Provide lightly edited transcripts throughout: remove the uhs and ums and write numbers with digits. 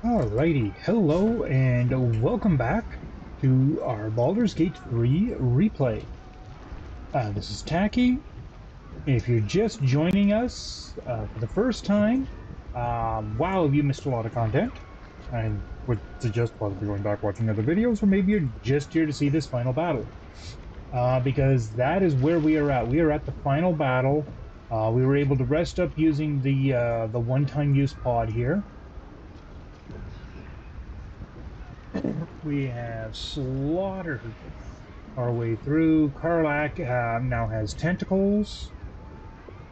Alrighty, hello and welcome back to our Baldur's Gate 3 replay. This is Taki. If you're just joining us for the first time, wow, have you missed a lot of content. I would suggest possibly going back watching other videos, or maybe you're just here to see this final battle. Because that is where we are at. We are at the final battle. We were able to rest up using the one-time use pod here. We have slaughtered our way through. Karlach now has tentacles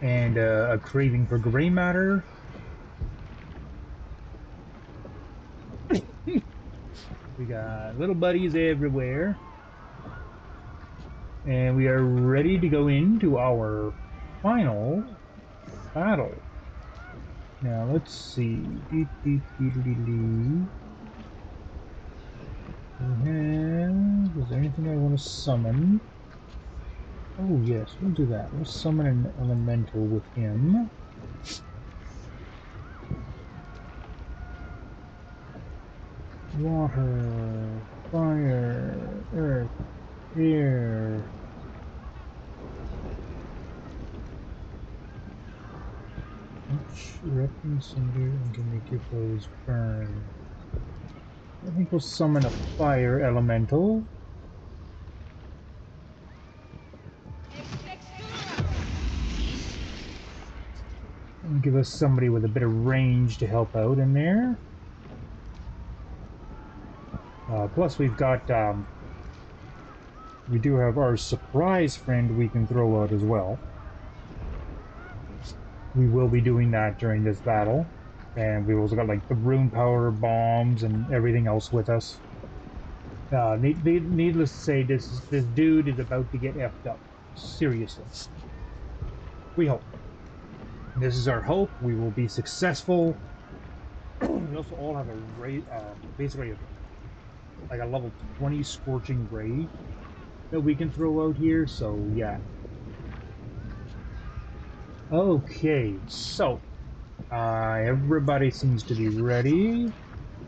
and a craving for gray matter. We got little buddies everywhere. And we are ready to go into our final battle. Now, let's see. Is there anything I want to summon? Oh, yes, we'll do that. We'll summon an elemental with him. Water, fire, earth, air. Each erupting cinder and can make your foes burn. I think we'll summon a fire elemental. And give us somebody with a bit of range to help out in there. Plus we've got, we do have our surprise friend we can throw out as well. We will be doing that during this battle. And we've also got like the rune power bombs and everything else with us. Needless to say, this dude is about to get effed up. Seriously. We hope. This is our hope. We will be successful. We also all have a basically like a level 20 scorching ray that we can throw out here. So yeah. Okay, so everybody seems to be ready.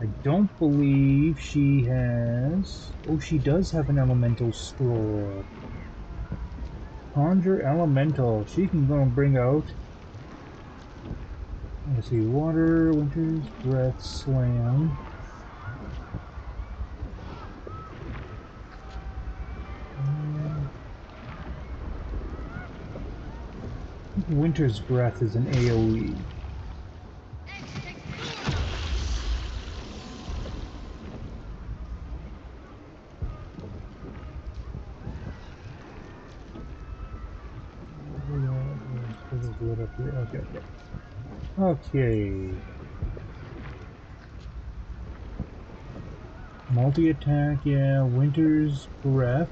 I don't believe she has... Oh, she does have an elemental scroll. Conjure elemental. She can go and bring out... Let's see, water, winter's breath, slam. Winter's breath is an AoE. Okay. Okay. Multi-attack, yeah. Winter's breath.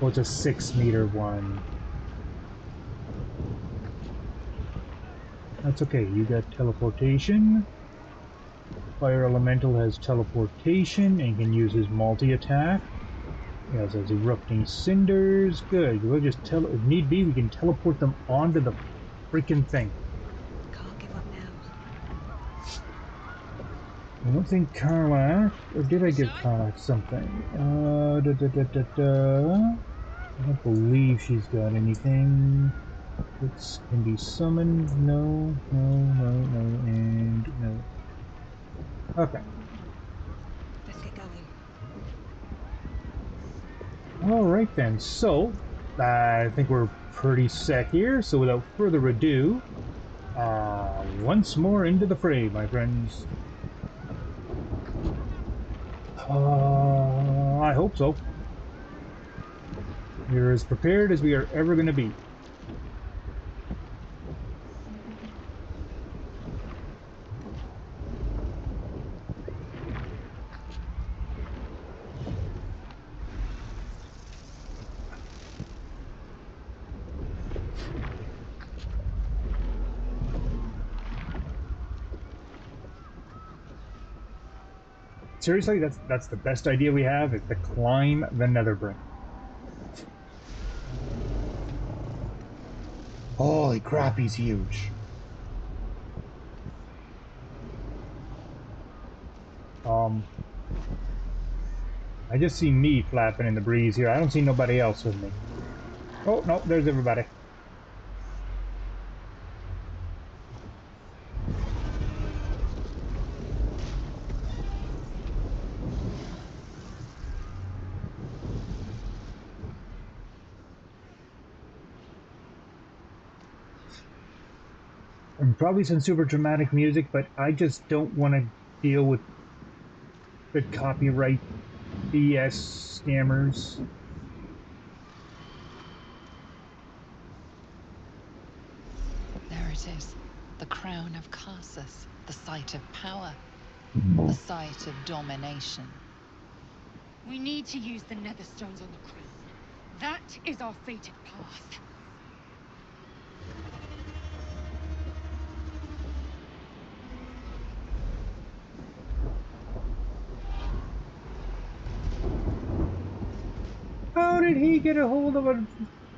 Oh, it's a 6-meter one. That's okay. You got teleportation. Fire elemental has teleportation and can use his multi-attack. He also has erupting cinders. Good. We'll just if need be, we can teleport them onto the freaking thing. Can't give up now. I don't think Karlach, or did I give Karlach something? I don't believe she's got anything that can be summoned. No, and no. Okay. Let's get going. All right then. So, I think we're pretty set here. So, without further ado, once more into the fray, my friends. I hope so. We're as prepared as we are ever going to be. Seriously, that's the best idea we have, is to climb the Netherbrink. Holy crap, he's huge. Um, I just see me flapping in the breeze here. I don't see nobody else with me. Oh, no, there's everybody. And probably some super dramatic music, but I just don't want to deal with the copyright BS scammers. There it is. The crown of Karsus, the site of power, the site of domination. We need to use the netherstones on the crown. That is our fated path. How did he get a hold of a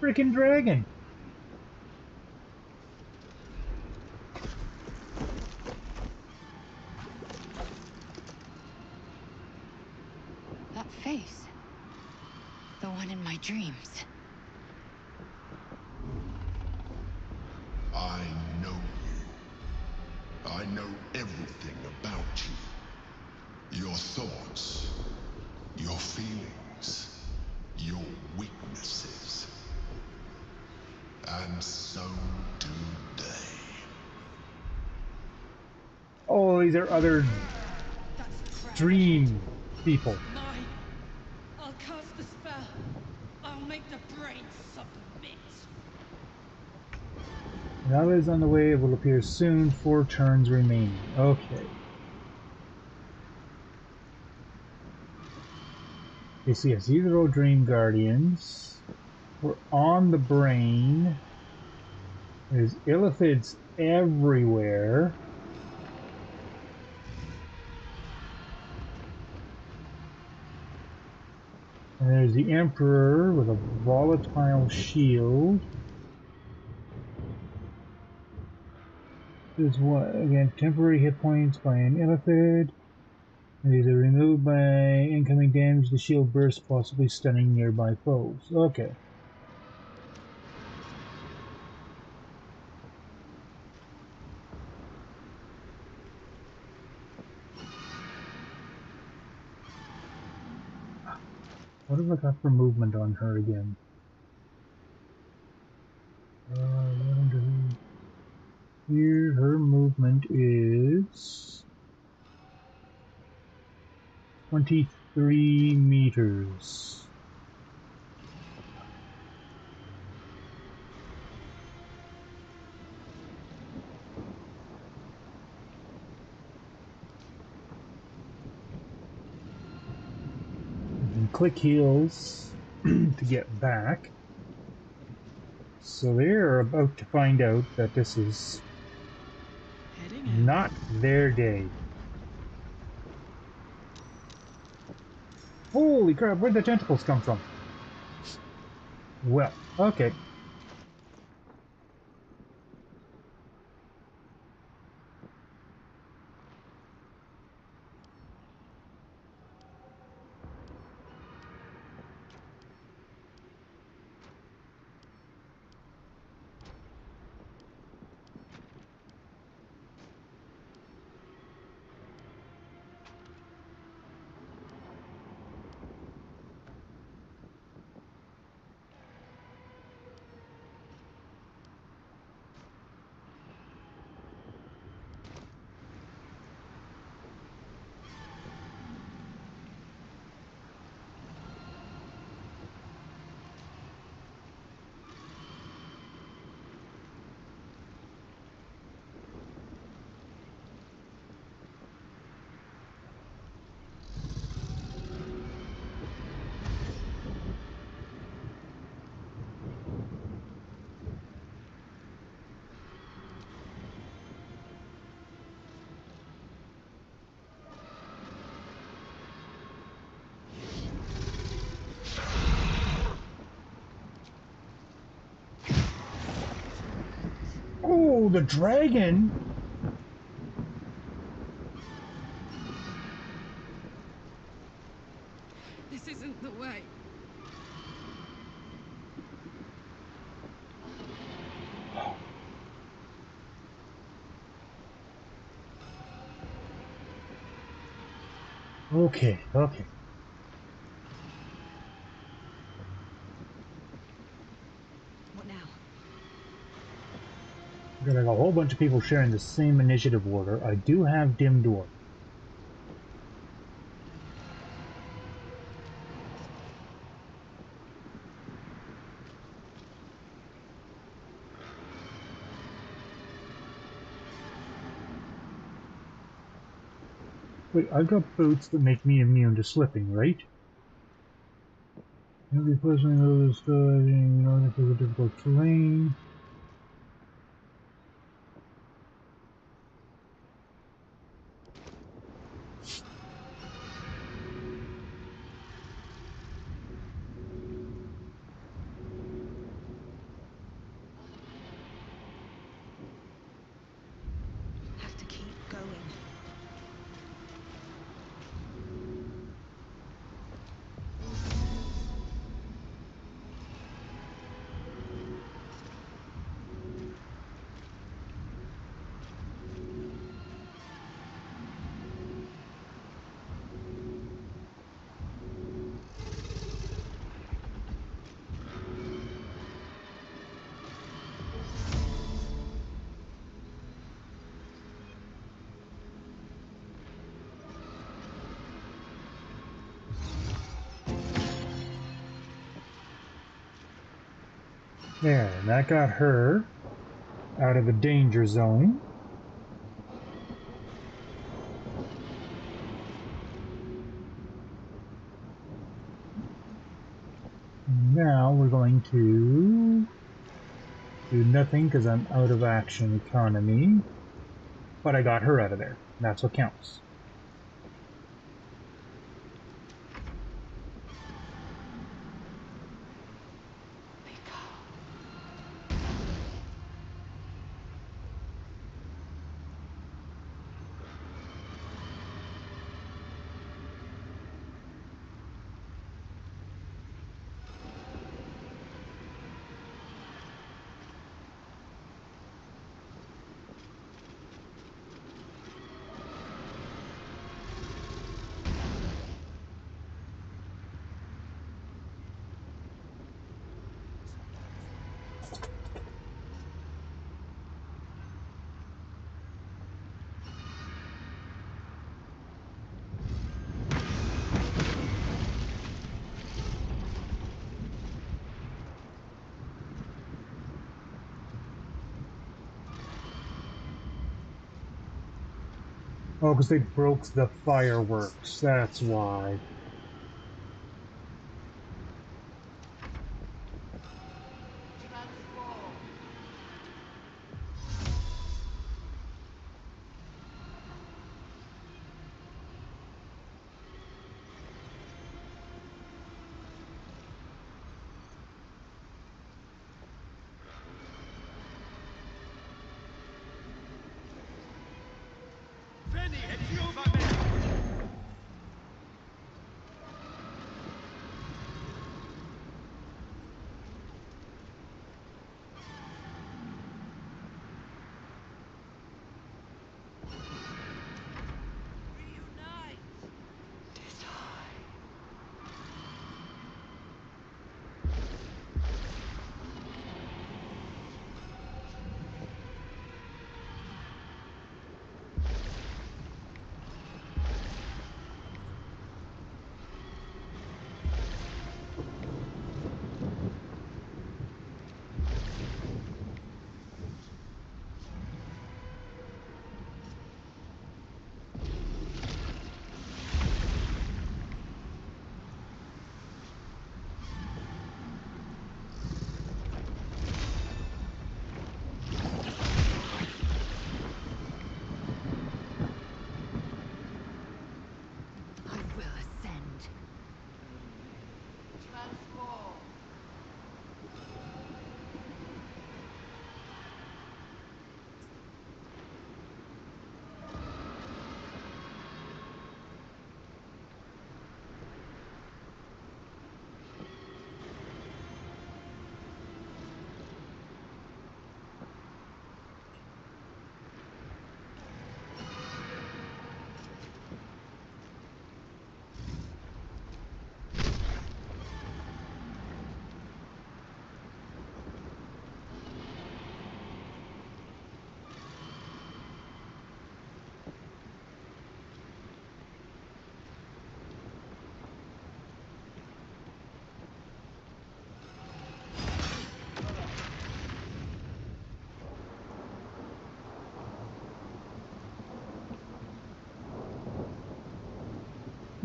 freaking dragon? That face. The one in my dreams. I know you. I know everything about you. Your thoughts, your feelings, your weaknesses. And so do they. Oh, these are other That's dream people. mine. I'll cast the spell. I'll make the brain submit. Another is on the way. It will appear soon. 4 turns remaining. Okay. You see, yes, these are all Dream Guardians. We're on the brain. There's illithids everywhere. And there's the Emperor with a volatile shield. There's what? Again, temporary hit points by an illithid. And these are removed by incoming damage. The shield bursts, possibly stunning nearby foes. Okay. What have I got for movement on her again? Here, her movement is 23 meters. You can click heels to get back. So they're about to find out that this is not their day. Holy crap, where'd the tentacles come from? Well, okay. Oh, the dragon! This isn't the way. Okay, okay. What now? Got a whole bunch of people sharing the same initiative order. I do have dim door. Wait, I've got boots that make me immune to slipping, right? Every person knows in order for the difficult terrain. Have to keep going. There, and that got her out of the danger zone. Now we're going to do nothing because I'm out of action economy. But I got her out of there. That's what counts. Oh, because they broke the fireworks. That's why.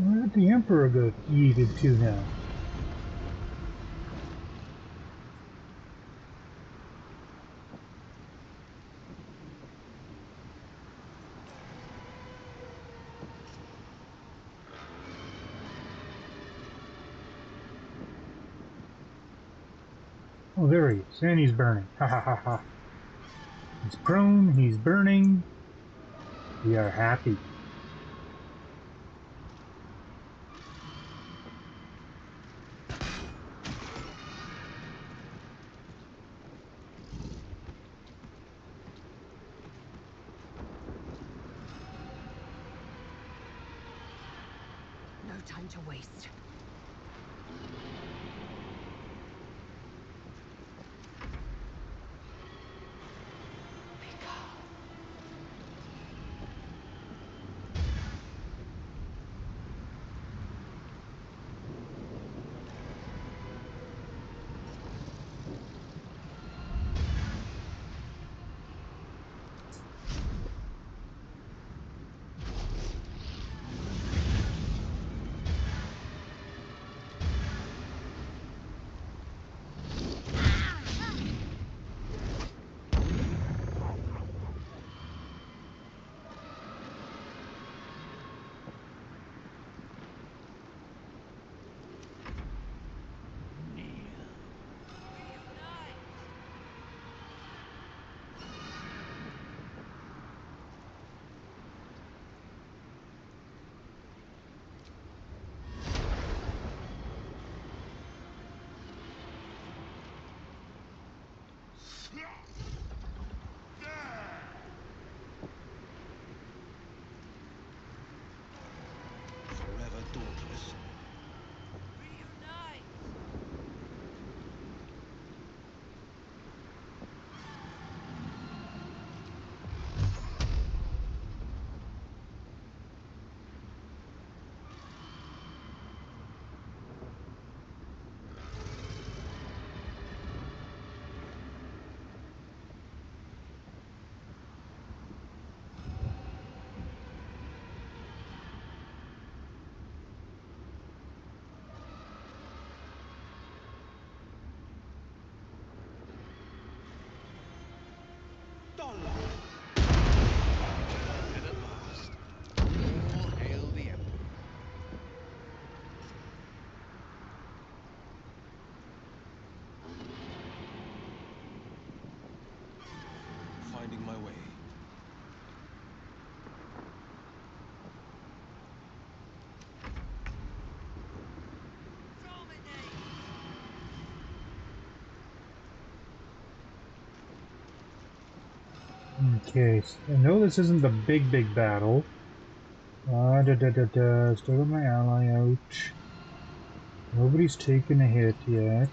Where did the Emperor go yeeted to now? Oh, there he is. And he's burning. Ha ha ha ha. He's prone, he's burning. We are happy. No time to waste. Forever dauntless. Dollar. And at last, all hail the Emperor. Finding my way. Okay, so I know this isn't the big battle. Still got my ally out. Nobody's taken a hit yet.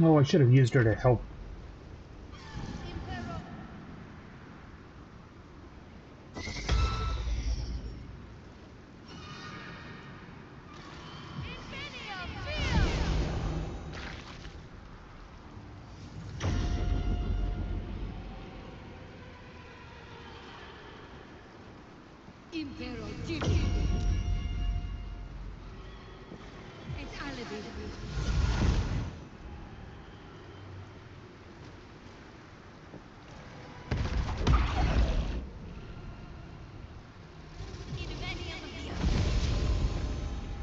Oh, I should have used her to help. Impero Tibi. Et alibi.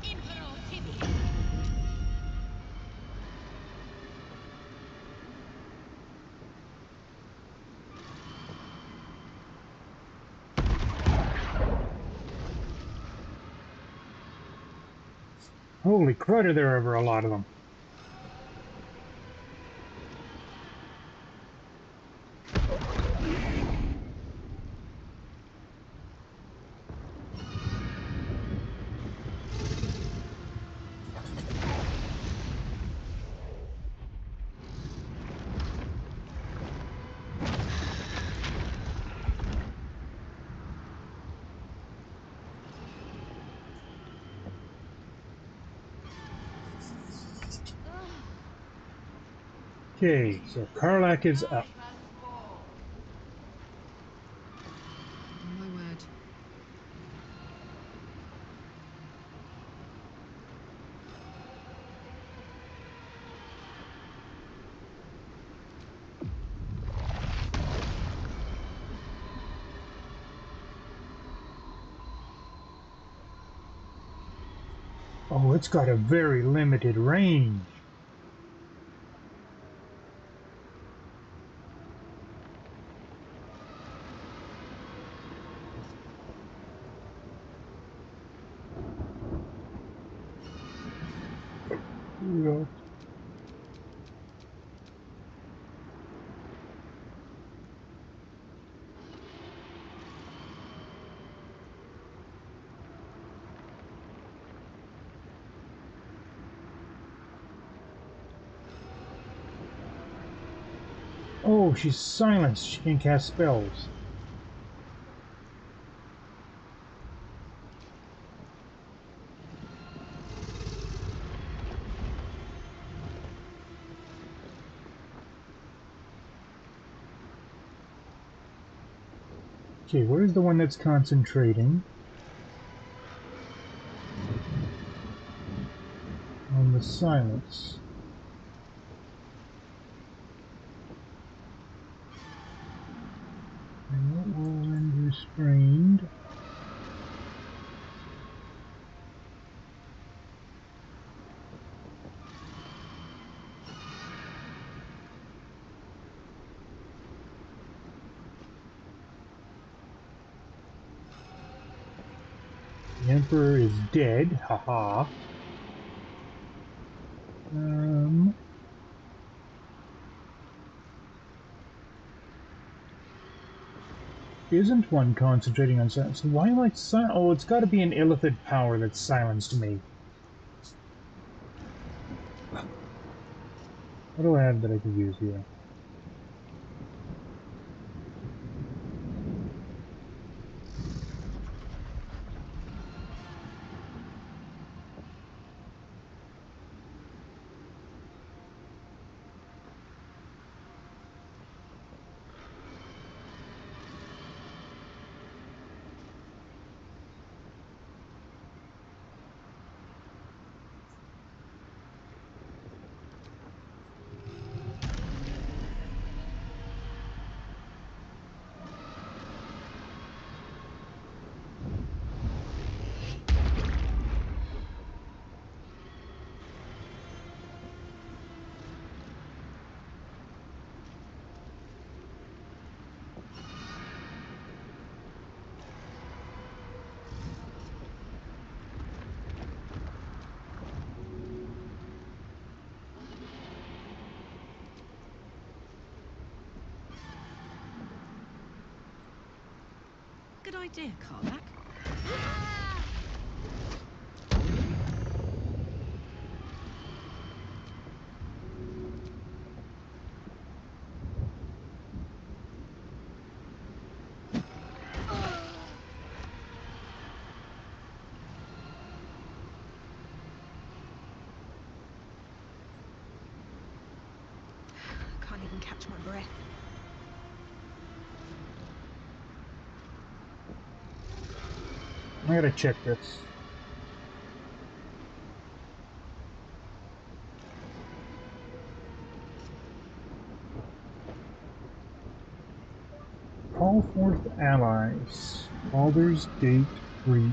Impero Tibi. Holy crud, are there ever a lot of them? Okay, so Karlak is up. On my word. Oh, it's got a very limited range. Yeah. Oh, she's silenced. She can cast spells. Okay, where's the one that's concentrating? On the silence. And that will end restrained. The Emperor is dead. Haha. Isn't one concentrating on silence? Why am I silent? Oh, it's got to be an illithid power that silenced me. What do I have that I can use here? Good idea, Karlak. Can't even catch my breath. I gotta check this. Call forth allies. Baldur's Gate 3.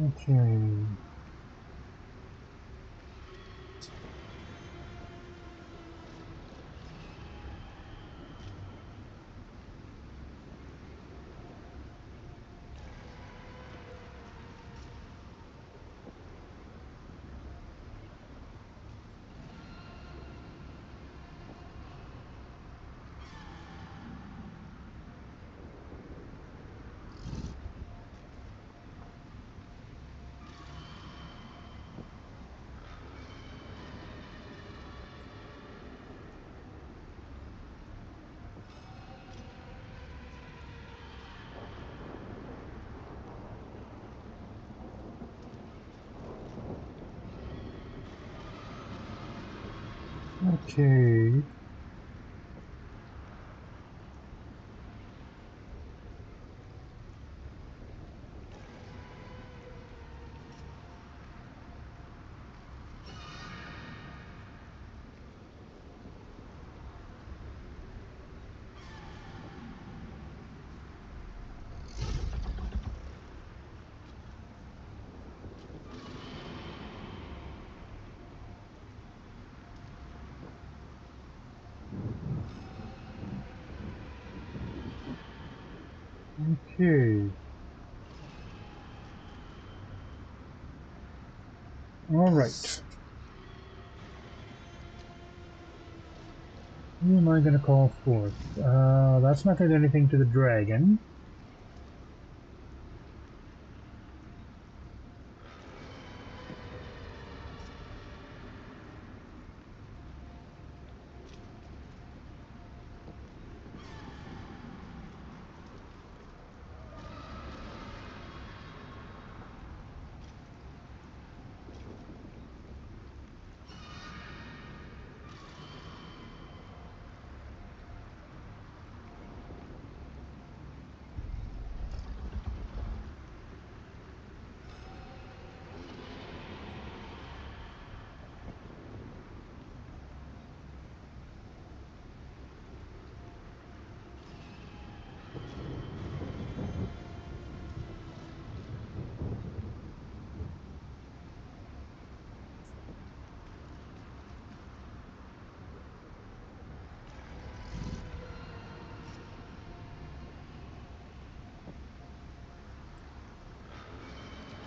Okay. Okay. Okay. All right. Who am I going to call forth? That's not going to do anything to the dragon.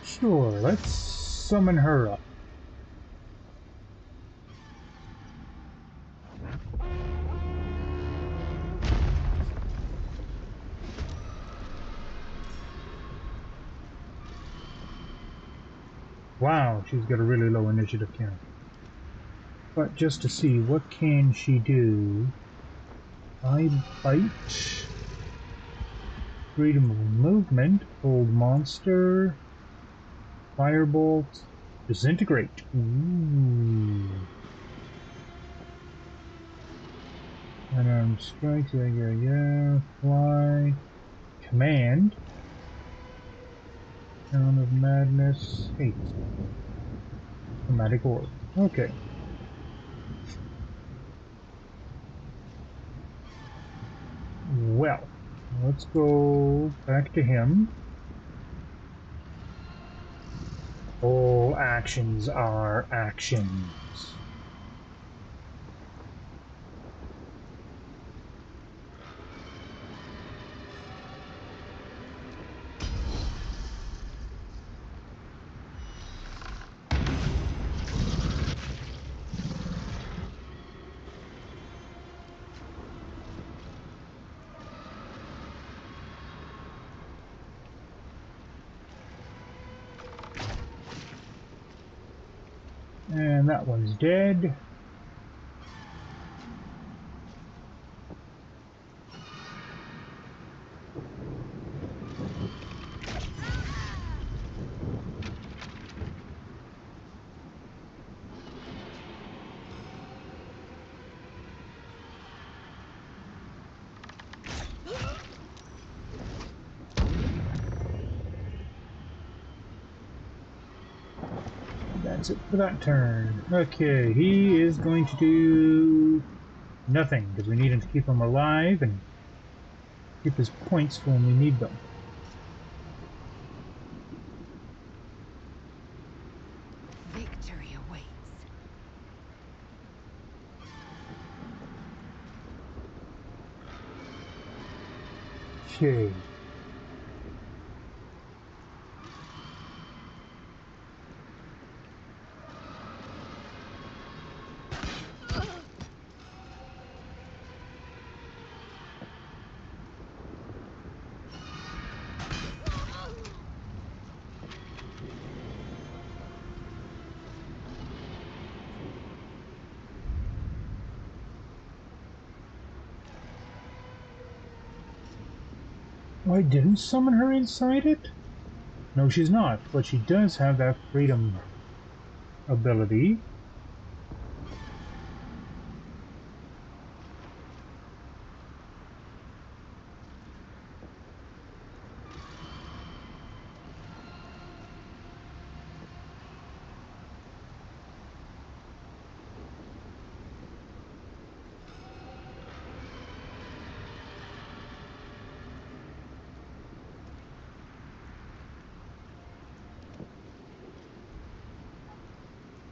Sure, let's summon her up. Wow, she's got a really low initiative count. But just to see, what can she do? I bite, freedom of movement, hold monster, firebolt, disintegrate. Ooh. Unarmed strike, yeah, fly, command, Crown of Madness, hate, chromatic orb. Okay. Well, let's go back to him. All actions are actions. And that one's dead. That's it for that turn. Okay, he is going to do nothing because we need him to keep him alive and keep his points for when we need them. Victory awaits. Okay. Oh, I didn't summon her inside it? No, she's not, but she does have that freedom ability.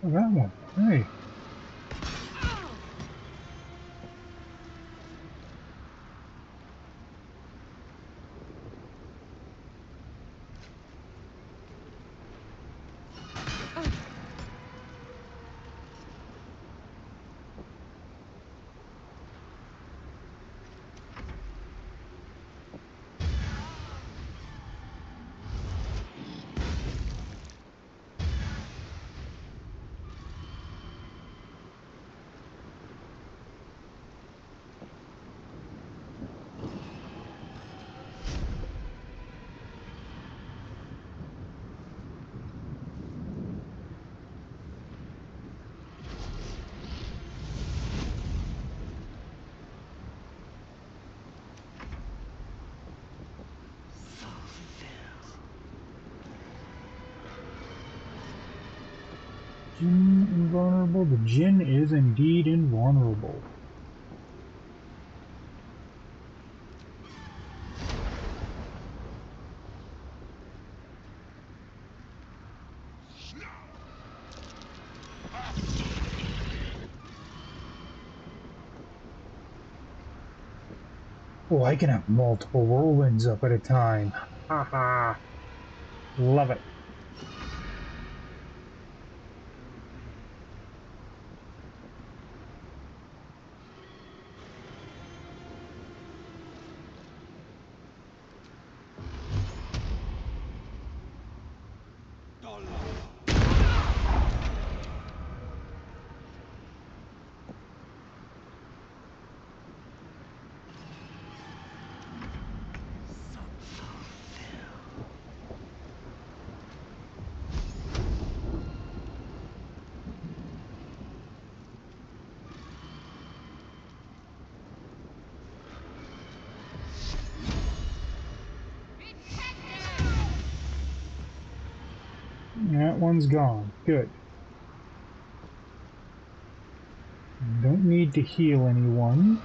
Oh, that one. Hey. Jinn invulnerable? The Jinn is indeed invulnerable. Oh, I can have multiple whirlwinds up at a time. Haha. Love it. That one's gone. Good. Don't need to heal anyone.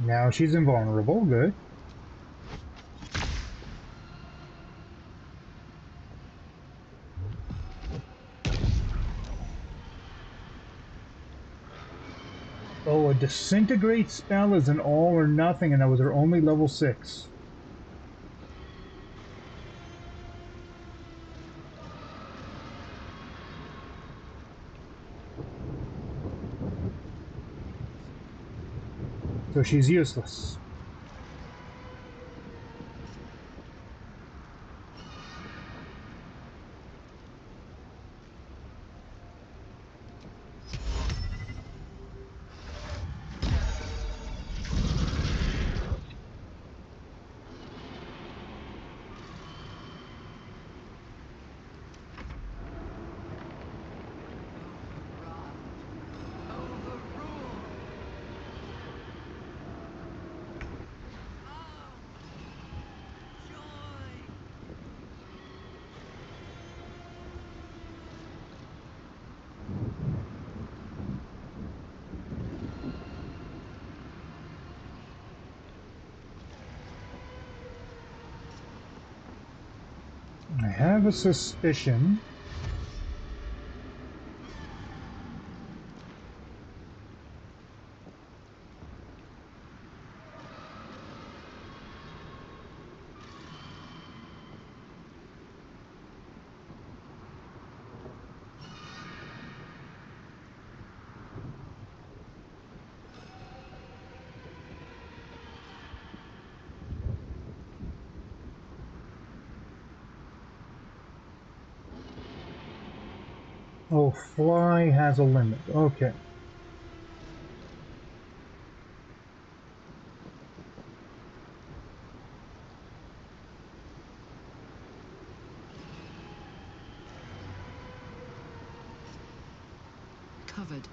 Now she's invulnerable. Good. Oh, a disintegrate spell is an all or nothing, and that was her only level 6. So she's useless. I have a suspicion. Oh, fly has a limit. Okay. recovered.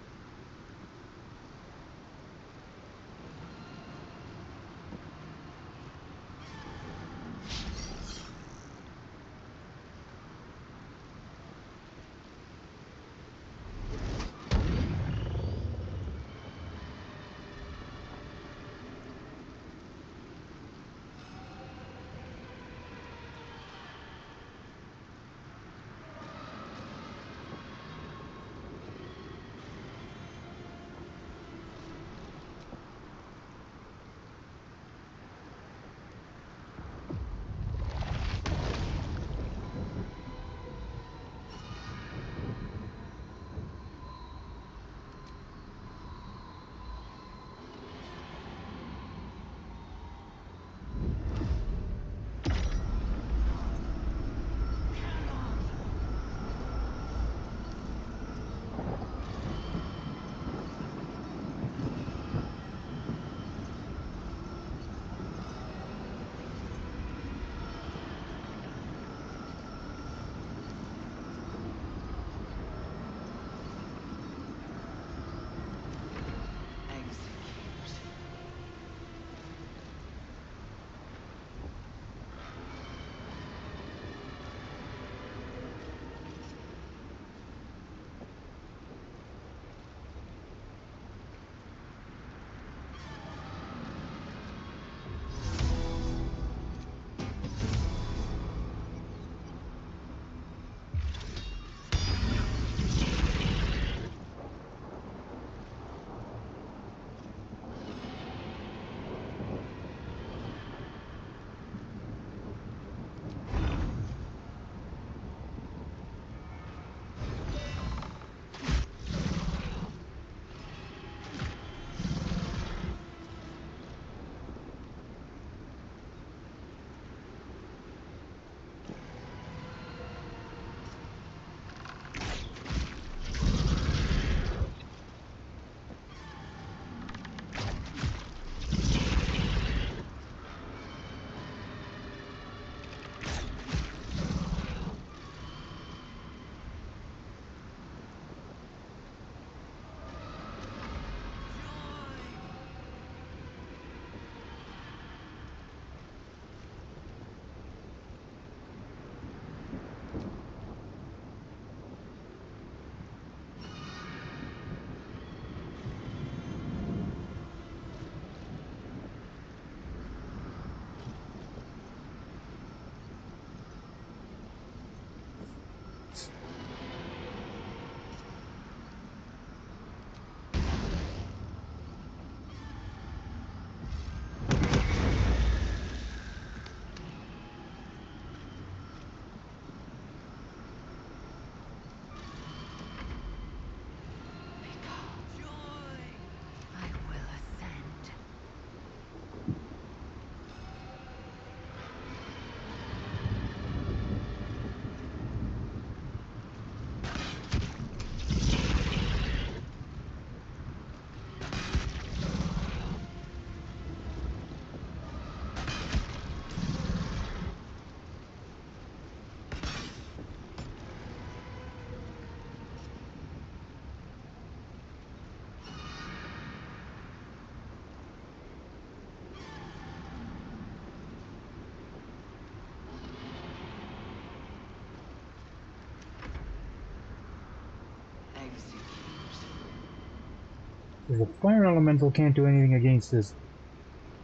The fire elemental can't do anything against this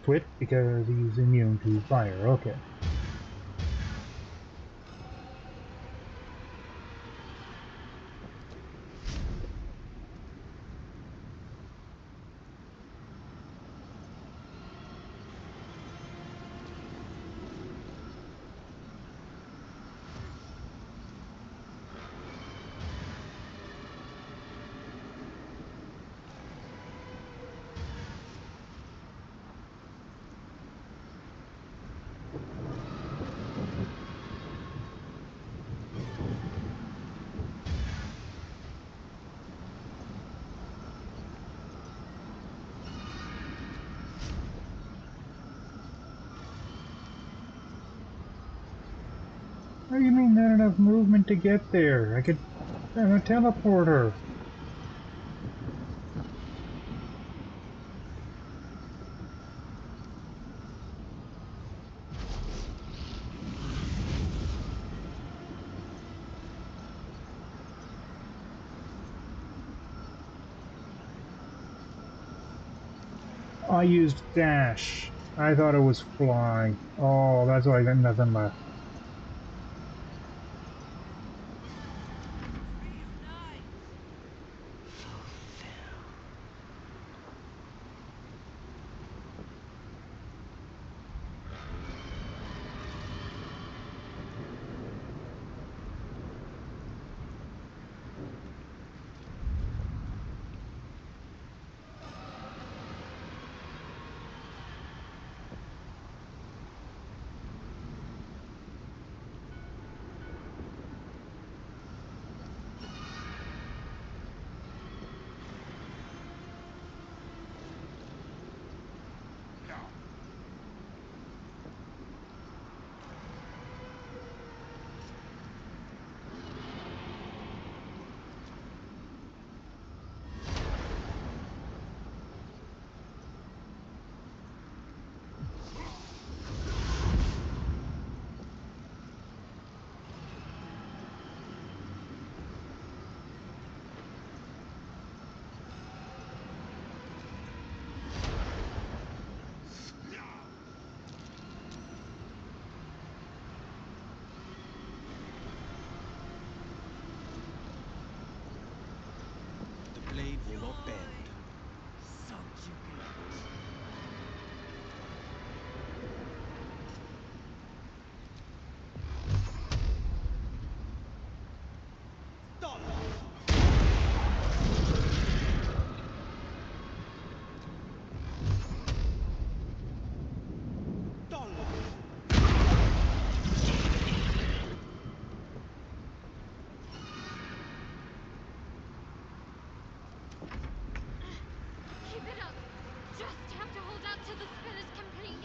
twit because he's immune to fire. Okay. What do you mean not enough movement to get there? I could teleport her. I used dash. I thought it was fly. Oh, that's why I got nothing left. The blade will not bend. Keep it up. Just have to hold out till the spell is complete.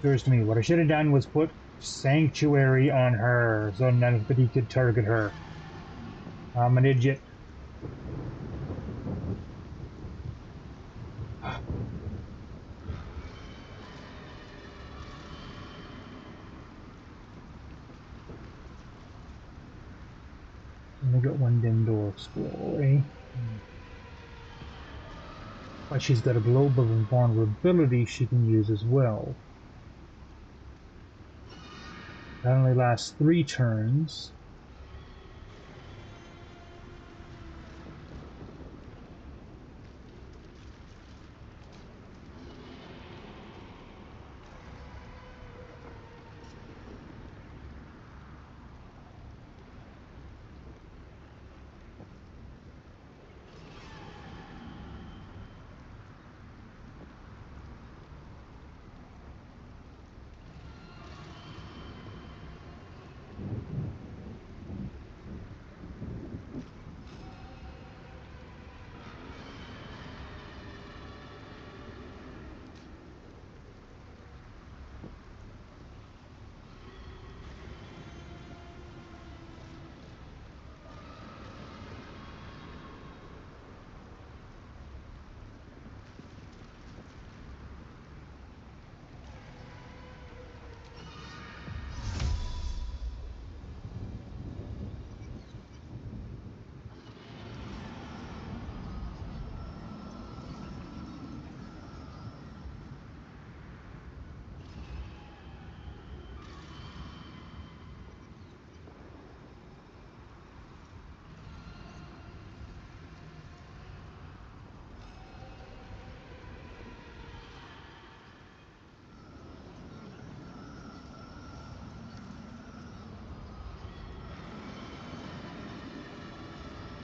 Occurs to me, what I should have done was put sanctuary on her so nobody could target her. I'm an idiot. Only got one indoor scroll, eh? But she's got a global vulnerability she can use as well. That only lasts 3 turns.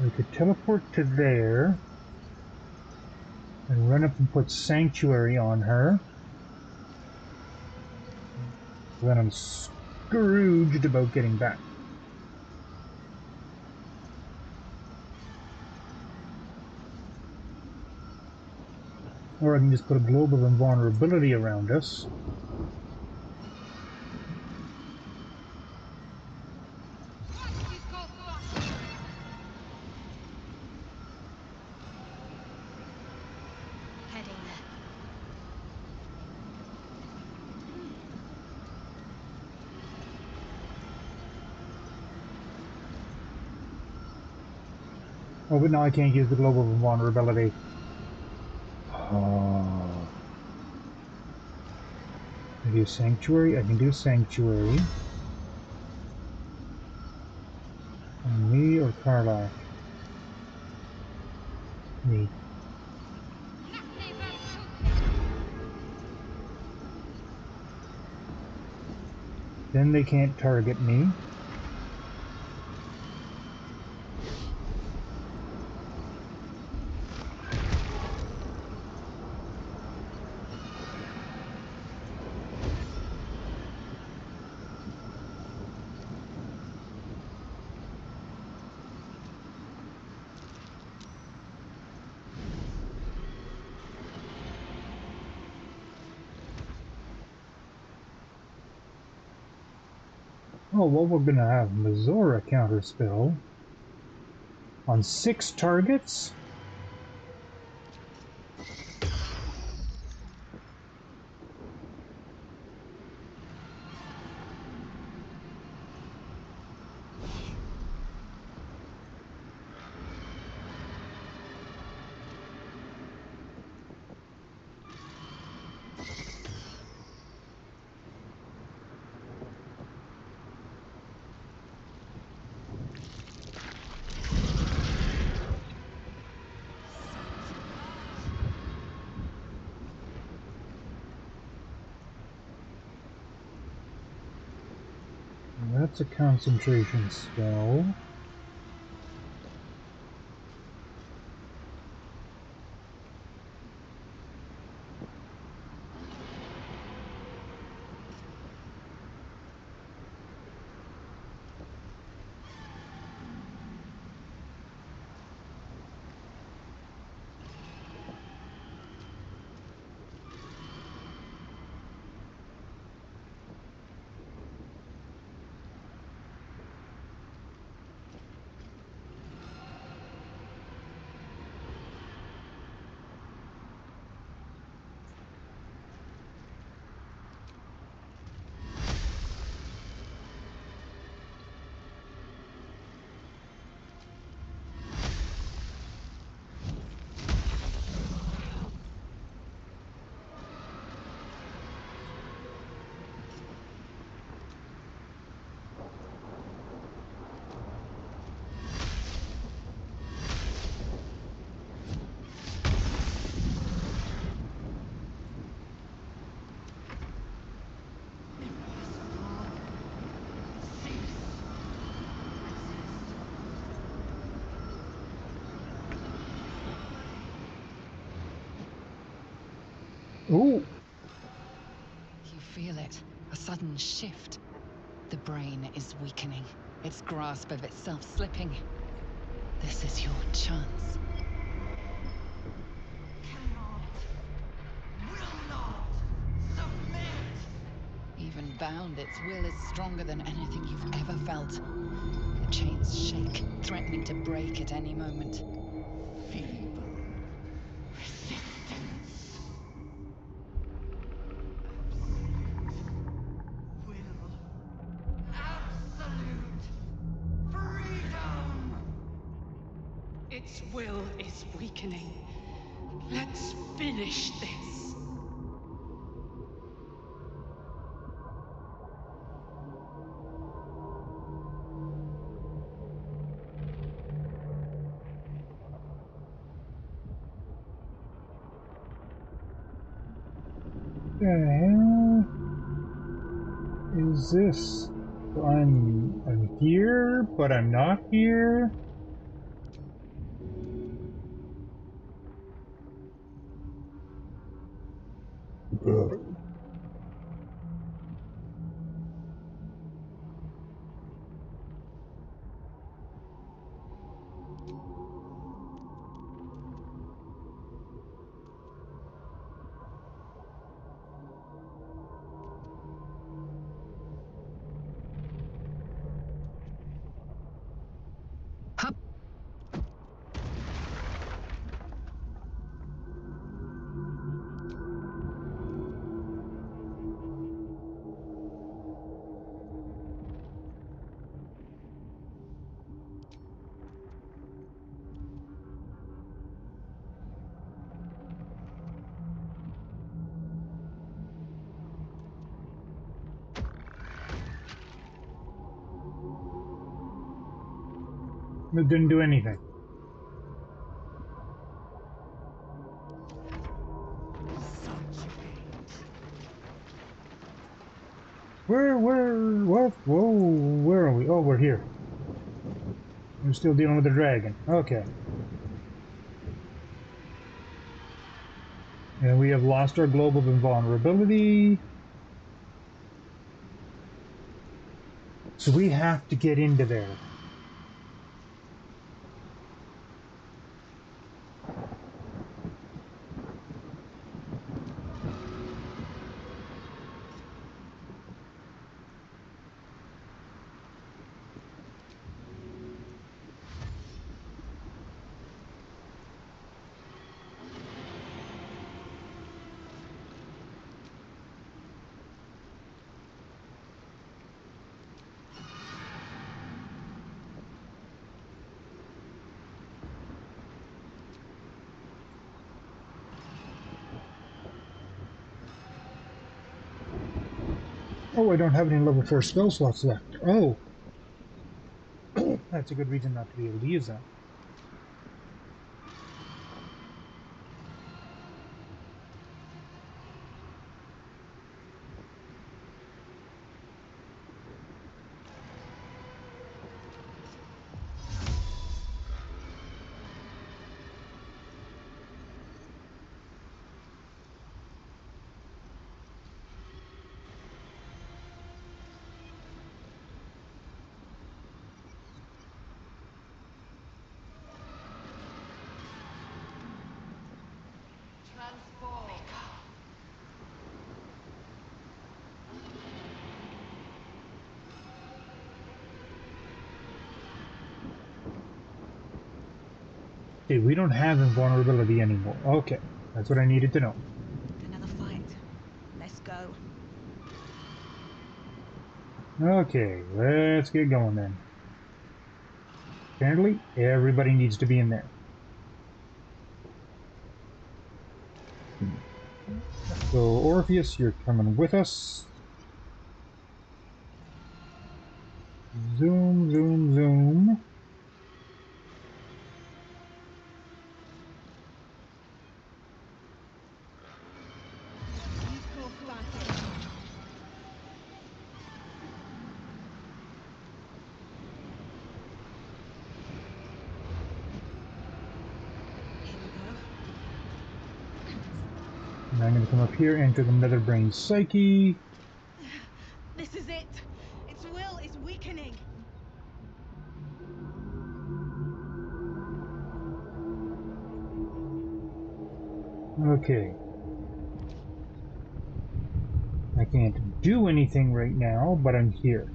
We could teleport to there and run up and put sanctuary on her. Then I'm scrooged about getting back. Or I can just put a global invulnerability around us. Heading there. Oh, but now I can't use the global vulnerability. Oh. I can do sanctuary. I can do sanctuary. On me or Carla? Me. Then they can't target me. Oh, well, we're gonna have Mazora counterspell on 6 targets. That's a concentration spell. Ooh! You feel it, a sudden shift. The brain is weakening, its grasp of itself slipping. This is your chance. Even bound, its will is stronger than anything you've ever felt. The chains shake, threatening to break at any moment. Feeble resistance. Absolute freedom. Its will is weakening. Let's finish this. The hell is this? So I'm here, but I'm not here. Ugh. Hup. It didn't do anything. What? Whoa, where are we? Oh, we're here. We're still dealing with the dragon. Okay. And we have lost our globe of invulnerability. So we have to get into there. Oh, I don't have any level 4 spell slots left. Oh. That's a good reason not to be able to use them. Okay, we don't have invulnerability anymore. Okay, that's what I needed to know. Another fight. Let's go. Okay, let's get going then. Apparently, everybody needs to be in there. So, Orpheus, you're coming with us. Zoom, zoom, zoom. And I'm going to come up here, enter the nether brain psyche. This is it. Its will is weakening. Okay. I can't do anything right now, but I'm here.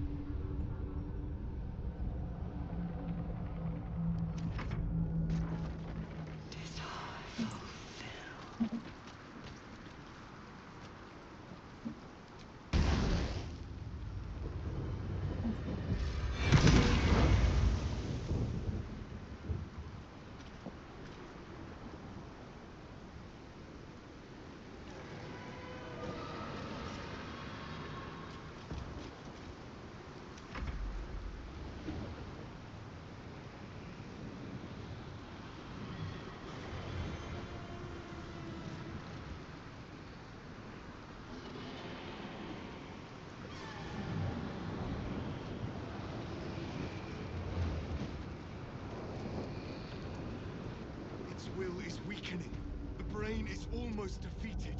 Its will is weakening. The brain is almost defeated.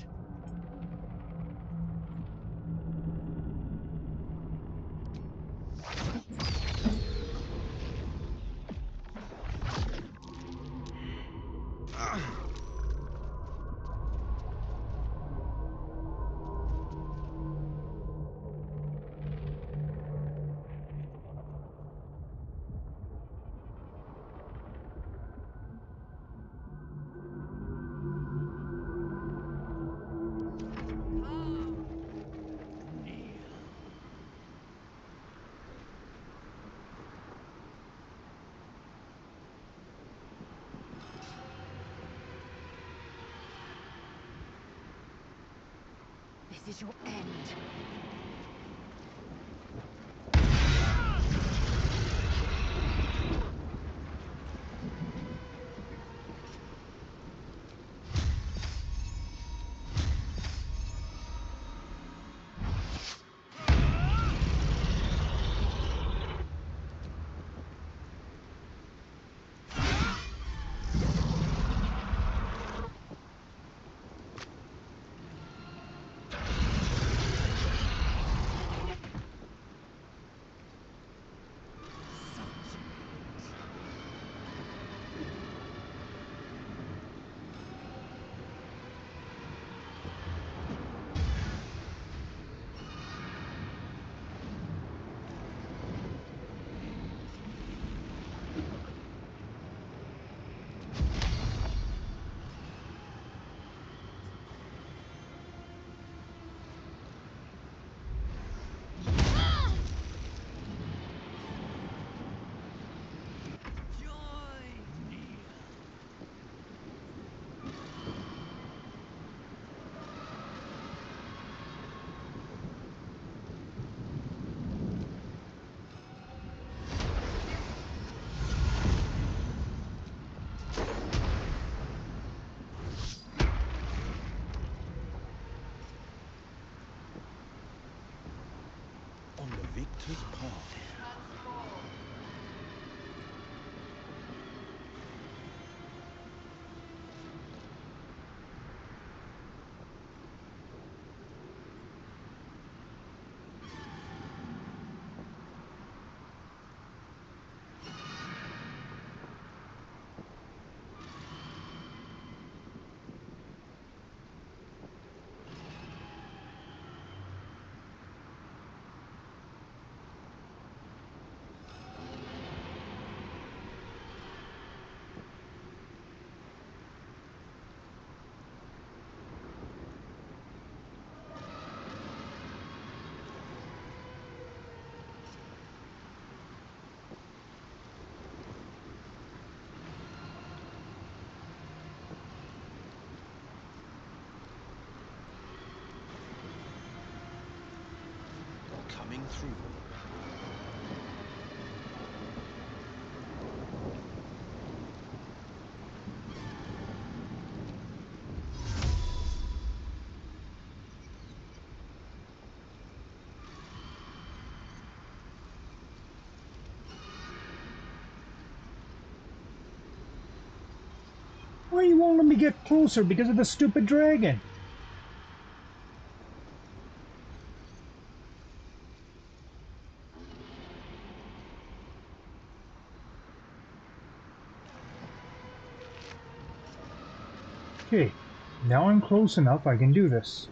This is your end. Hunter's Path. Coming through. Why you won't let me get closer? Because of the stupid dragon. Okay, now I'm close enough, I can do this.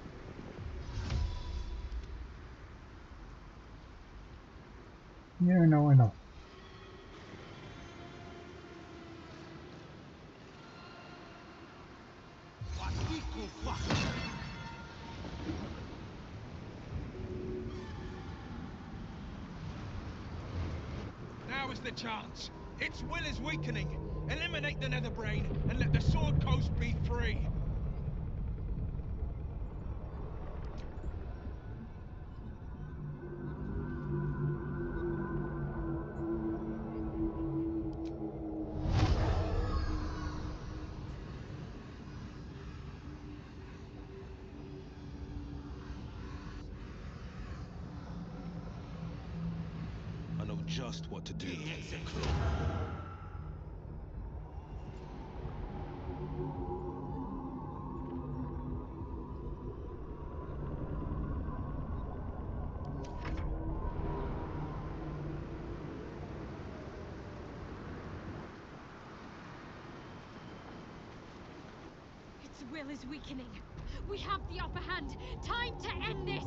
Yeah, I know, I know. Now is the chance. Its will is weakening. Eliminate the nether brain and let the sword coast be free. I know just what to do. Its will is weakening. We have the upper hand. Time to end this!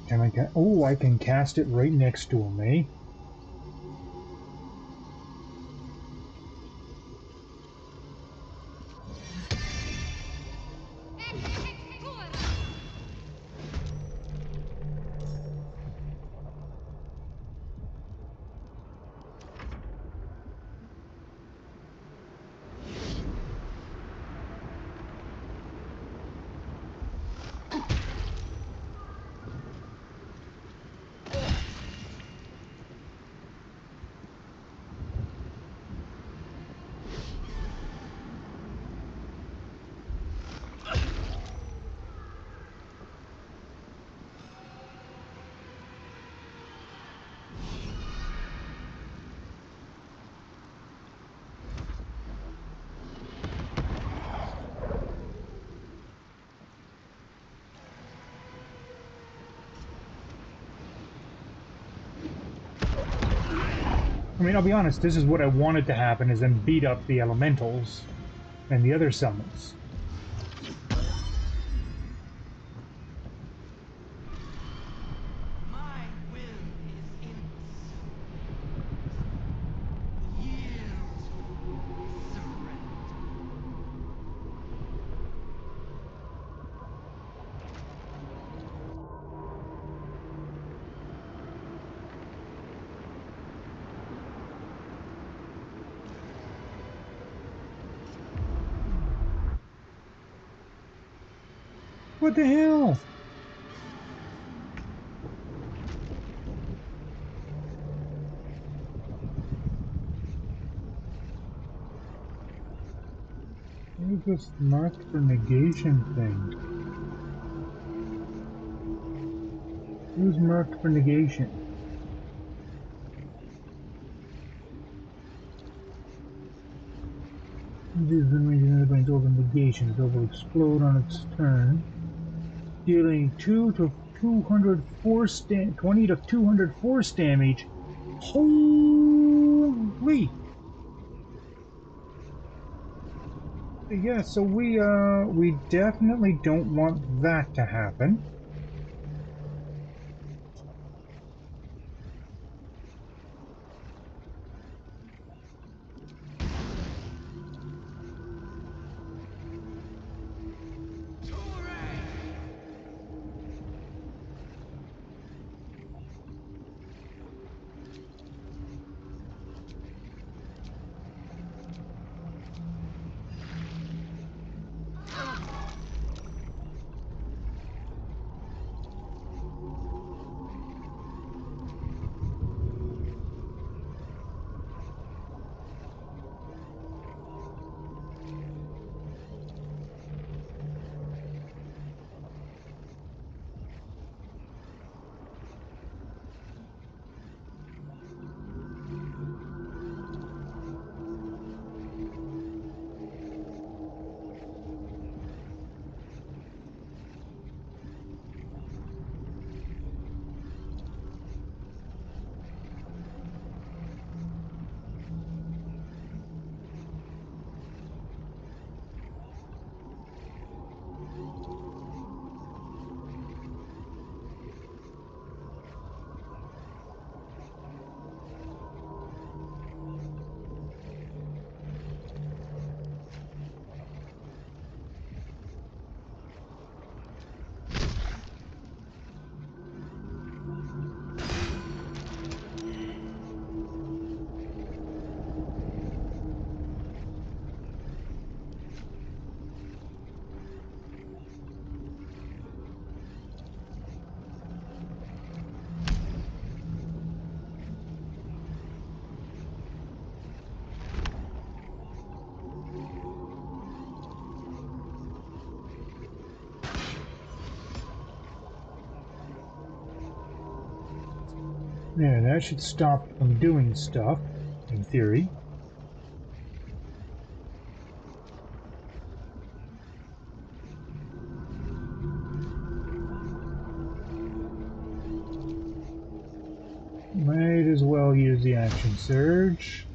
Can I oh, I can cast it right next to him, eh? I mean, I'll be honest, this is what I wanted to happen, is then beat up the elementals and the other summons. My will is in yield, surrender. What the hell? What is this marked for negation thing? Who's marked for negation? This is when another brain's over negation. It will explode on its turn, dealing 2 to 200 force 20 to 200 force damage. Holy! Yeah, so we definitely don't want that to happen. Yeah, that should stop from doing stuff, in theory. Might as well use the action surge.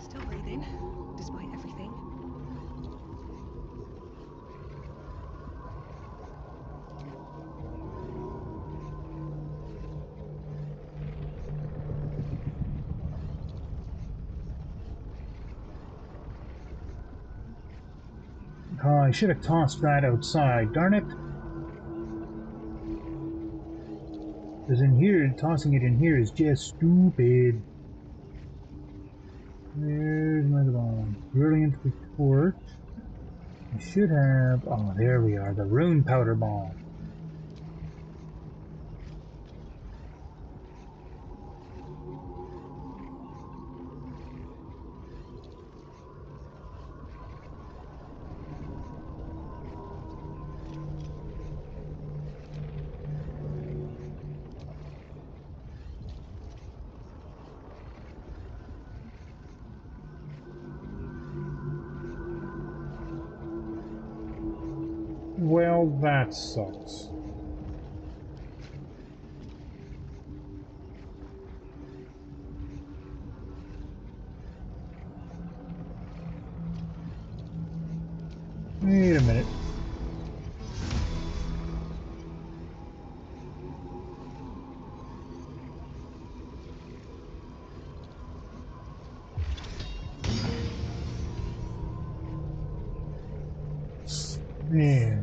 Still breathing, despite everything. Oh, I should have tossed that outside, darn it. Because in here, tossing it in here is just stupid. There's my bomb. Brilliant retort. I should have... Oh, there we are, the rune powder bomb. Well, that sucks. Wait a minute. Man.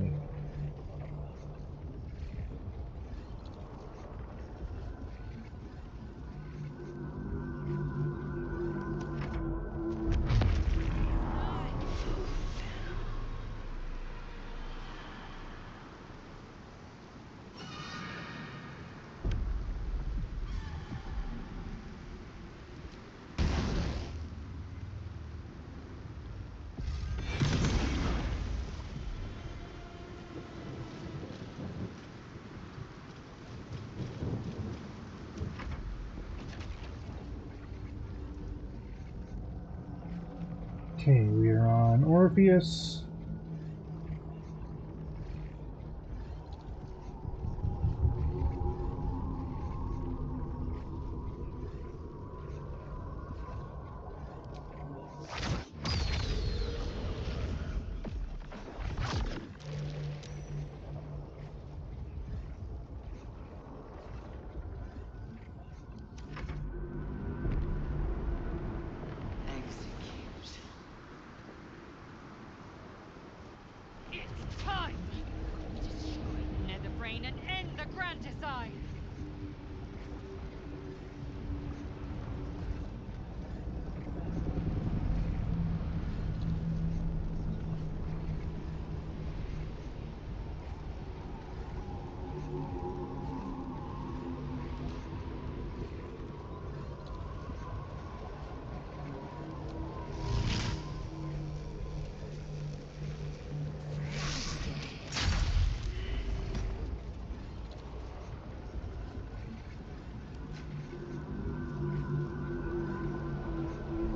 Okay, we are on Orpheus. It's time! Destroy the nether brain and end the grand design!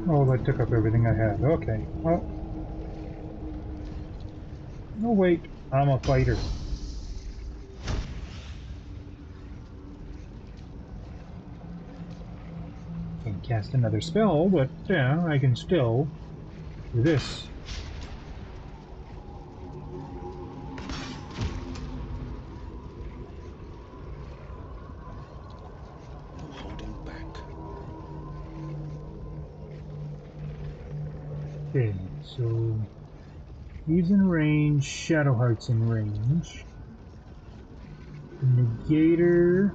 Oh, that took up everything I had. Okay. Well. No, wait. I'm a fighter. Can't cast another spell, but yeah, I can still do this. No holding back. Okay, so he's in range, Shadowheart's in range. Negator.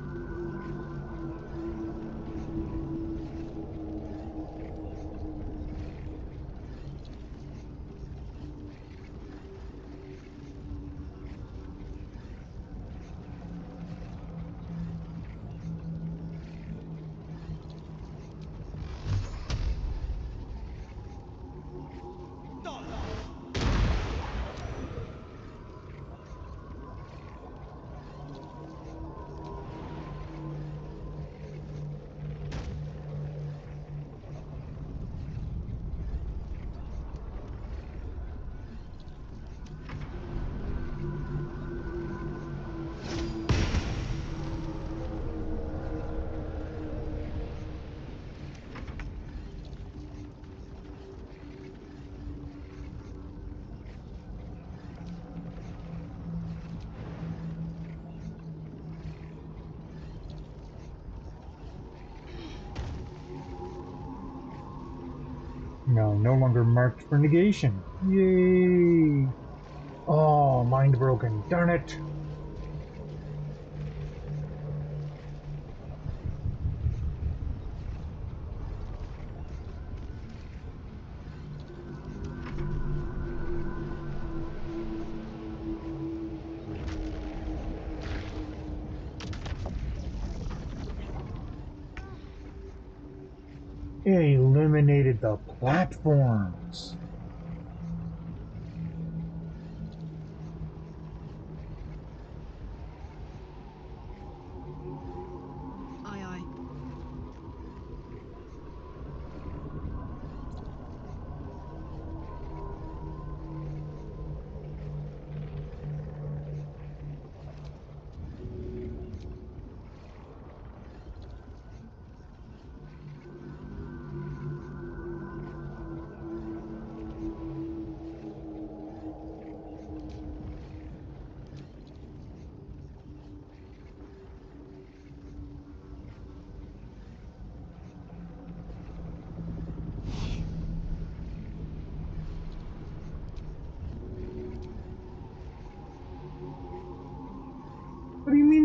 No longer marked for negation. Yay! Oh, mind broken. Darn it! It eliminated the platforms. Aye, aye.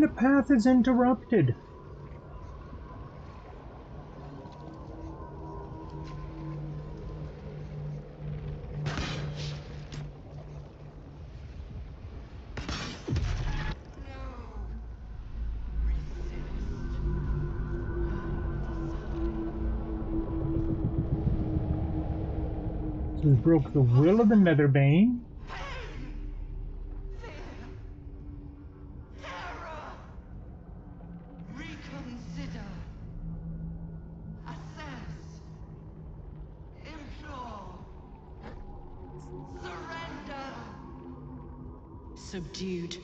the path is interrupted. So we broke the will of the Netherbane. Reconsider. Assess. Implore. Surrender. Subdued.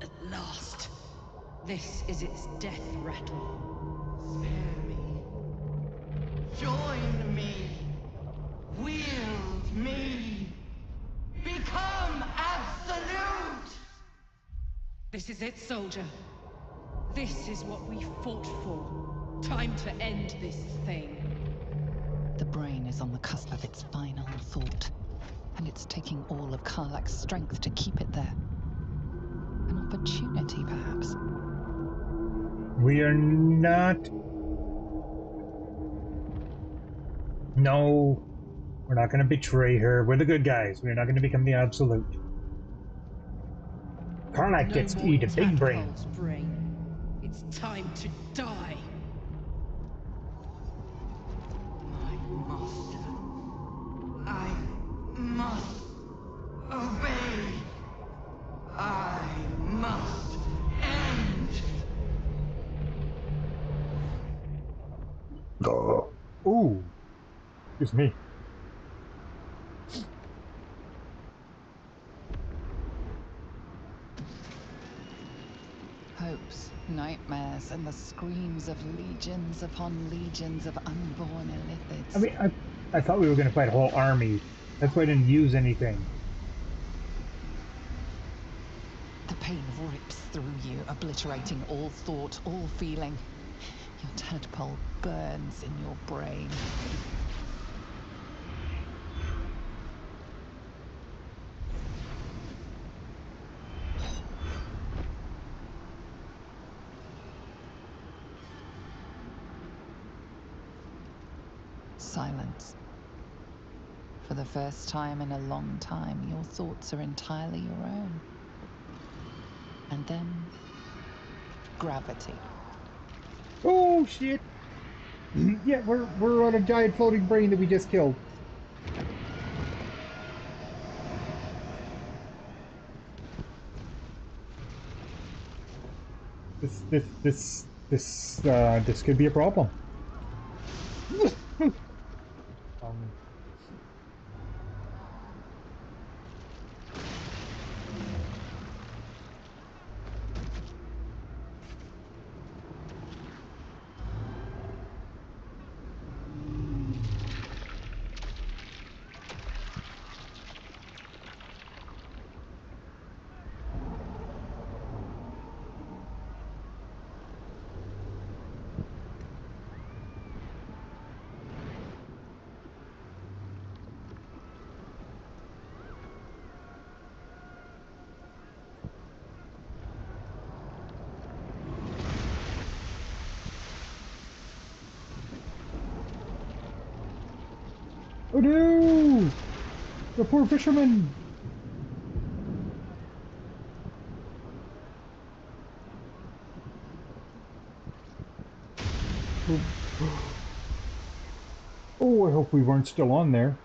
At last. This is its death rattle. Spare me. Join me. Wield me. Become absolute. This is it, soldier. This is what we fought for. Time to end this thing. The brain is on the cusp of its final thought, and it's taking all of Karlak's strength to keep it there. An opportunity, perhaps. We are not... No, we're not going to betray her. We're the good guys. We're not going to become the absolute. Karlak gets to eat a big brain. It's time to die. My master. I must obey. I must end. Ooh, excuse me. Hopes, nightmares, and the screams of legions upon legions of unborn illithids. I mean, I thought we were going to fight a whole army. That's why I didn't use anything. The pain rips through you, obliterating all thought, all feeling. Your tadpole burns in your brain. Silence. For the first time in a long time, your thoughts are entirely your own. And then, gravity. Oh shit! Yeah, we're on a giant floating brain that we just killed. This could be a problem. Oh no! The poor fisherman! Oh, I hope we weren't still on there.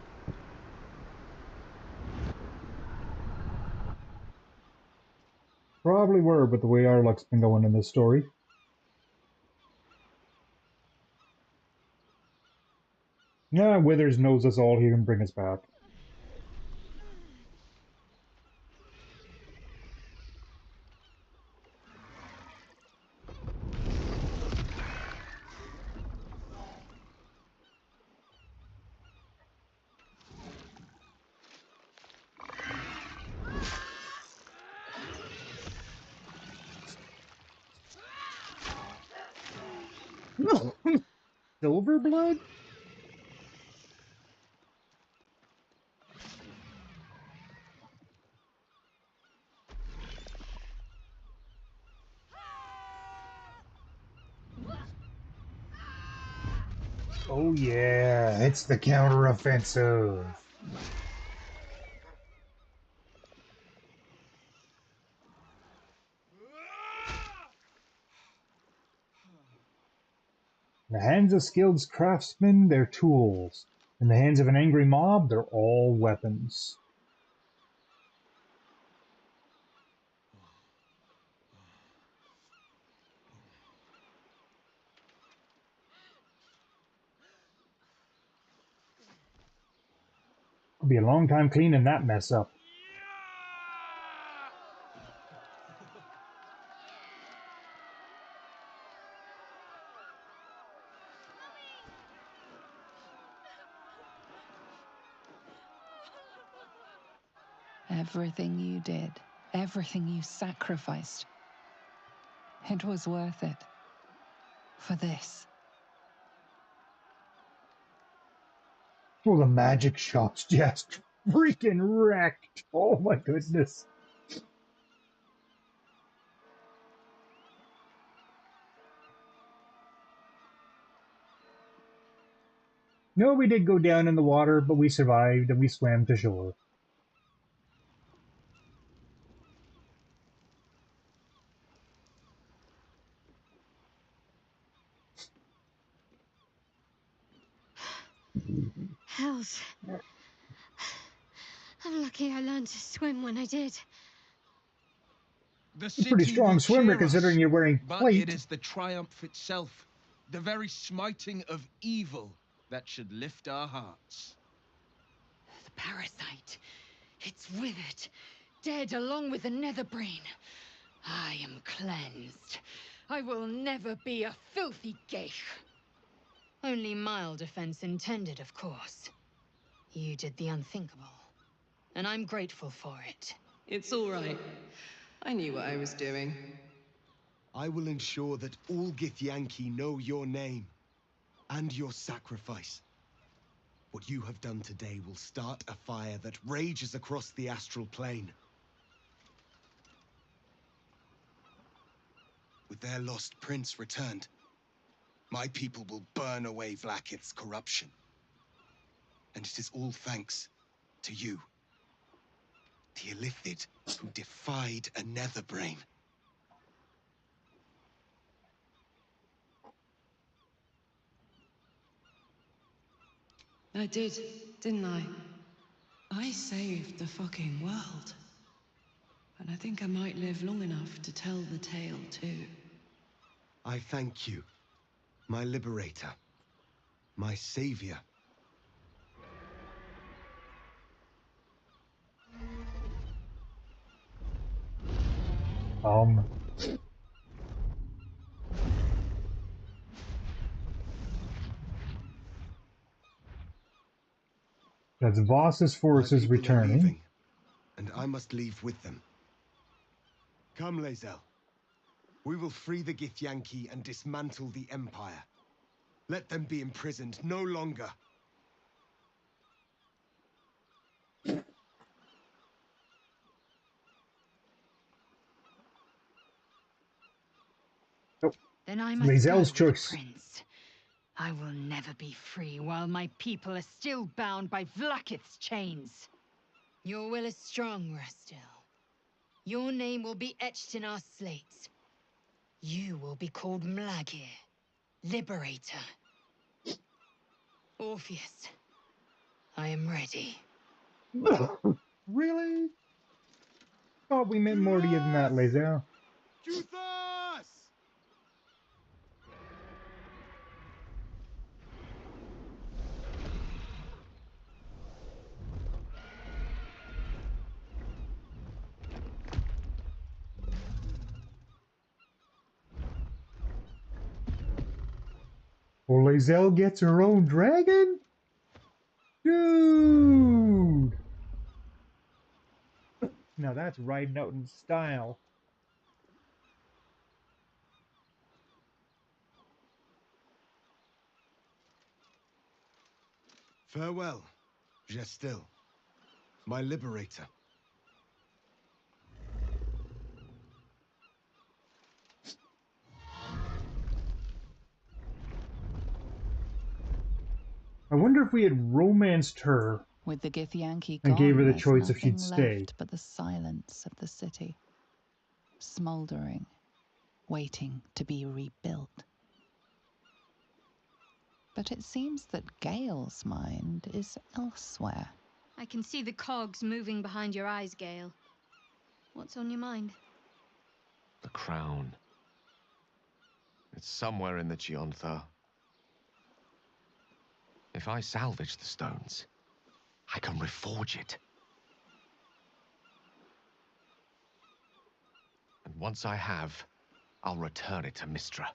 Probably were, but the way our luck's been going in this story. Yeah, Withers knows us all. He can bring us back. Silver blood? Oh yeah, it's the counteroffensive. In the hands of skilled craftsmen, they're tools. In the hands of an angry mob, they're all weapons. It'll be a long time cleaning that mess up. Everything you did, everything you sacrificed, it was worth it. For this. Oh, the magic shop's just freaking wrecked. Oh my goodness. No, we did go down in the water, but we survived and we swam to shore. Hells. I'm lucky I learned to swim when I did. The You're a pretty city strong will swimmer cheer us, considering you're wearing but plate. it is the triumph itself, the very smiting of evil, that should lift our hearts. The parasite. It's withered. Dead along with the nether brain. I am cleansed. I will never be a filthy geich. Only mild offense intended, of course. You did the unthinkable. And I'm grateful for it. It's all right. I knew what I was doing. I will ensure that all Githyanki know your name and your sacrifice. What you have done today will start a fire that rages across the astral plane. With their lost prince returned, my people will burn away Vlaakith's corruption. And it is all thanks to you. The Illithid who defied a nether brain. I did, didn't I? I saved the fucking world. And I think I might live long enough to tell the tale too. I thank you, my liberator, my savior. That's Voss's My forces people are returning. leaving, and I must leave with them. Come, Lae'zel. We will free the Githyanki and dismantle the Empire. Let them be imprisoned no longer. Oh, Then I must Lae'zel's go, choice. Prince. I will never be free while my people are still bound by Vlaakith's chains. Your will is strong, Rastil. Your name will be etched in our slates. You will be called Mlagir, Liberator. Orpheus, I am ready. Really? Thought we meant more to you than that, Lae'zel. Juthas! Well, Lae'zel gets her own dragon? Dude! Now that's riding out in style. Farewell, Gestil, my liberator. I wonder if we had romanced her With the Githyanki and gone, gave her the there's choice if nothing she'd stay. left but the silence of the city, smouldering, waiting to be rebuilt. But it seems that Gale's mind is elsewhere. I can see the cogs moving behind your eyes, Gale. What's on your mind? The crown. It's somewhere in the Giontha. If I salvage the stones, I can reforge it. And once I have, I'll return it to Mistra.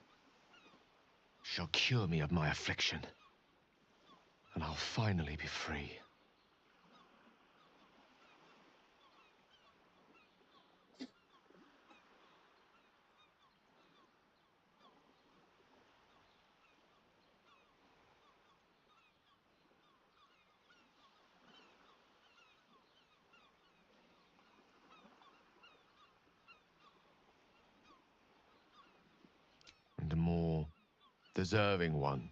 She'll cure me of my affliction, and I'll finally be free. And a more deserving one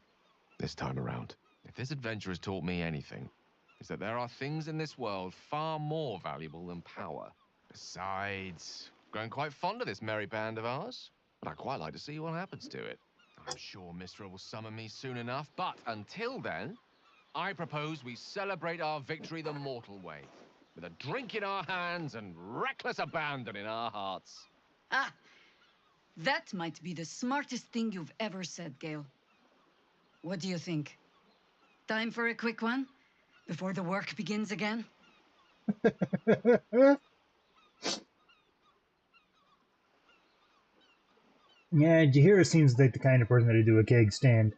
this time around. If this adventure has taught me anything, it's that there are things in this world far more valuable than power. Besides, I've grown quite fond of this merry band of ours, and I'd quite like to see what happens to it. I'm sure Mistra will summon me soon enough, but until then, I propose we celebrate our victory the mortal way, with a drink in our hands and reckless abandon in our hearts. Ah! That might be the smartest thing you've ever said, Gale. What do you think? Time for a quick one? Before the work begins again? Yeah, Jaheira seems like the kind of person that'd do a keg stand.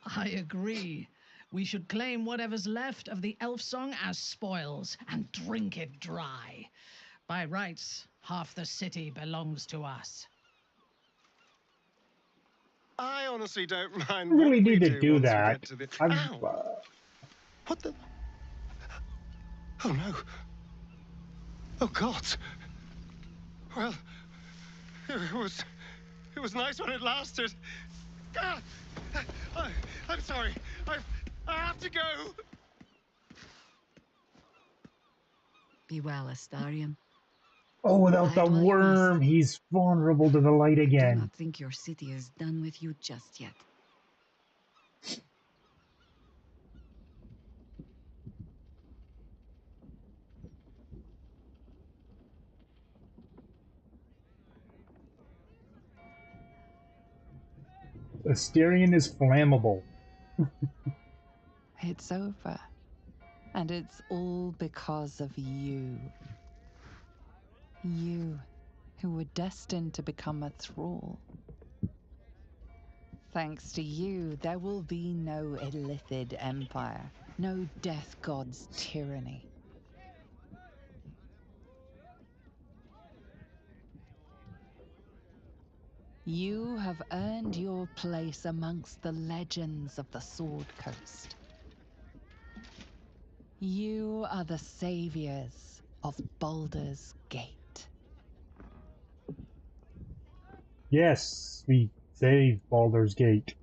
I agree. We should claim whatever's left of the elf song as spoils and drink it dry. By rights, half the city belongs to us. I honestly don't mind I really what we need to do once we that. get to the... I've, Ow! What the... Oh, no. Oh, God. Well, it was nice when it lasted. Ah! I'm sorry. I have to go. Be well, Astarion. oh, without the worm, he's vulnerable to the light I do again. not think your city is done with you just yet. Astarion is flammable. It's over. And it's all because of you. You, who were destined to become a thrall. Thanks to you, there will be no Illithid empire, no death god's tyranny. You have earned your place amongst the legends of the Sword Coast. You are the saviors of Baldur's Gate. Yes, we saved Baldur's Gate.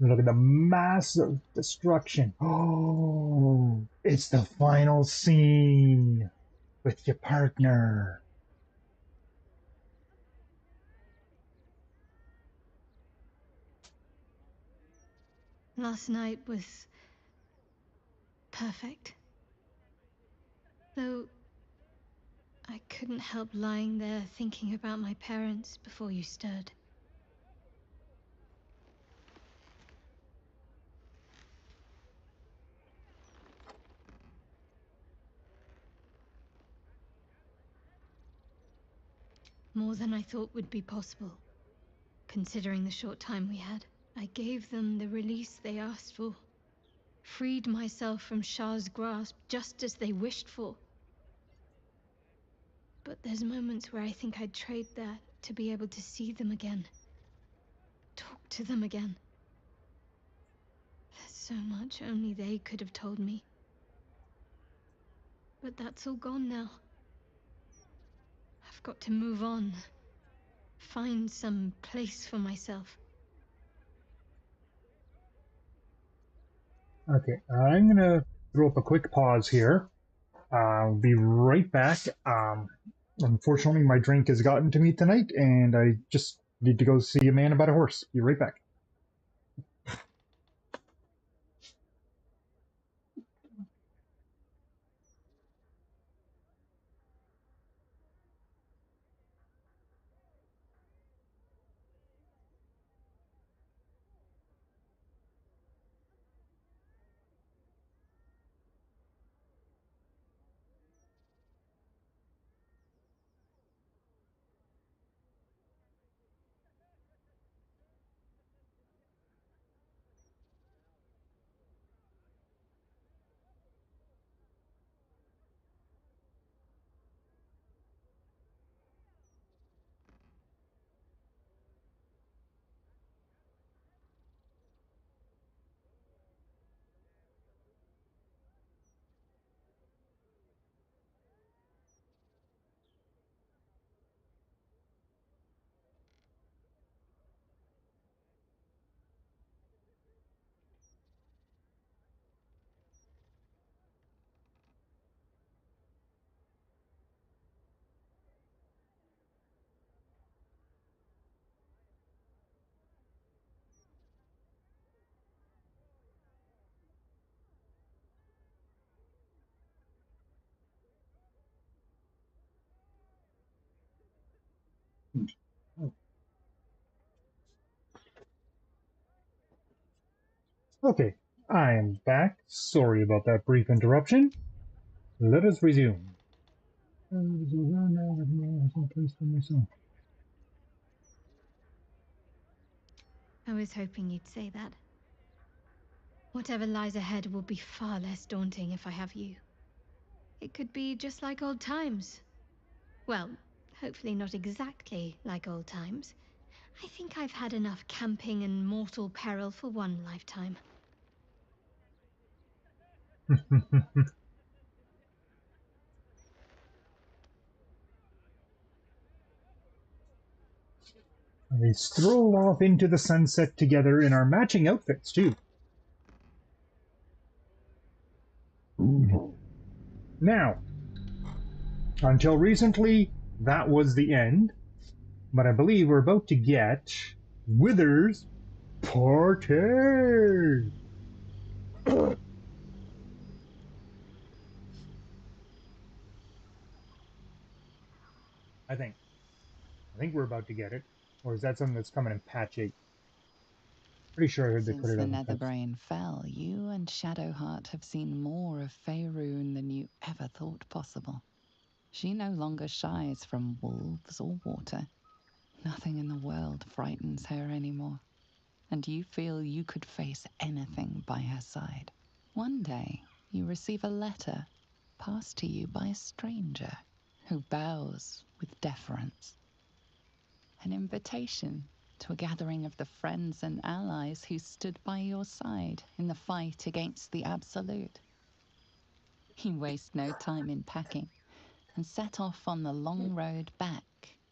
Look at the massive destruction. Oh, it's the final scene with your partner. Last night was perfect. Though I couldn't help lying there thinking about my parents before you stirred. More than I thought would be possible, considering the short time we had. I gave them the release they asked for. Freed myself from Shah's grasp just as they wished for. But there's moments where I think I'd trade that to be able to see them again. Talk to them again. There's so much only they could have told me. But that's all gone now. got to move on. Find some place for myself. Okay, I'm gonna throw up a quick pause here. I'll be right back. Unfortunately, my drink has gotten to me tonight, and I just need to go see a man about a horse. Be right back. Okay, I am back. Sorry about that brief interruption. Let us resume. I was hoping you'd say that. Whatever lies ahead will be far less daunting if I have you. It could be just like old times. Well, hopefully not exactly like old times. I think I've had enough camping and mortal peril for one lifetime. They stroll off into the sunset together in our matching outfits, too. Now, until recently, that was the end, but I believe we're about to get Wither's Party. I think we're about to get it. Or is that something that's coming in patch 8? Pretty sure I heard they put Since it the out in patch. Netherbrain fell, you and Shadowheart have seen more of Faerun than you ever thought possible. She no longer shies from wolves or water. Nothing in the world frightens her anymore. And you feel you could face anything by her side. One day, you receive a letter passed to you by a stranger who bows with deference. An invitation to a gathering of the friends and allies who stood by your side in the fight against the Absolute. You waste no time in packing and set off on the long road back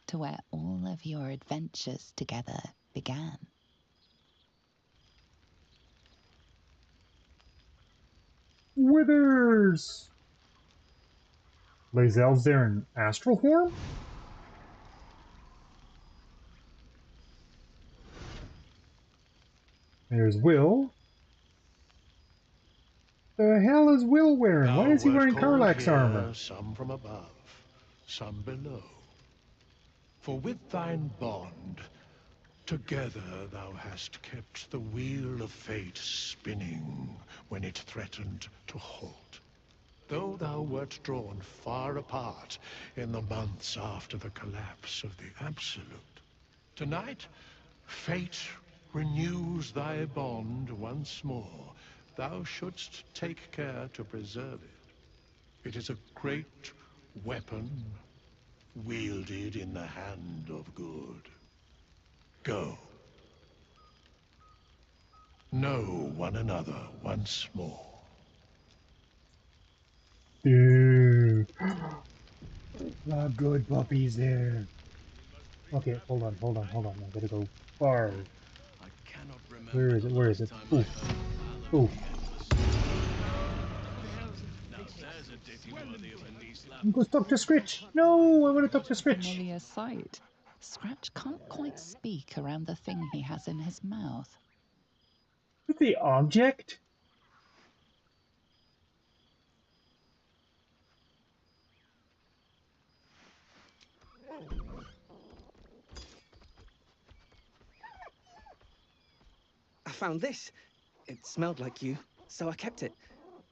to where all of your adventures together began. Withers! Lae'zel's there in astral form? There's Will. The hell is Will wearing? Why Thou is he wert wearing called Karlach's armor? here, some from above, some below. For with thine bond, together thou hast kept the wheel of fate spinning when it threatened to halt. Though thou wert drawn far apart in the months after the collapse of the Absolute, tonight, fate renews thy bond once more. Thou shouldst take care to preserve it. It is a great weapon, wielded in the hand of good. Go. Know one another once more. Dude. Ah, good puppies there. Okay, hold on. I gotta go far. Where is it? Where is it? Ooh. Ooh. I'm gonna talk to Scritch. No, I want to talk to Scritch. Familiar sight. Scratch can't quite speak around the thing he has in his mouth. The object? I found this. It smelled like you, so I kept it.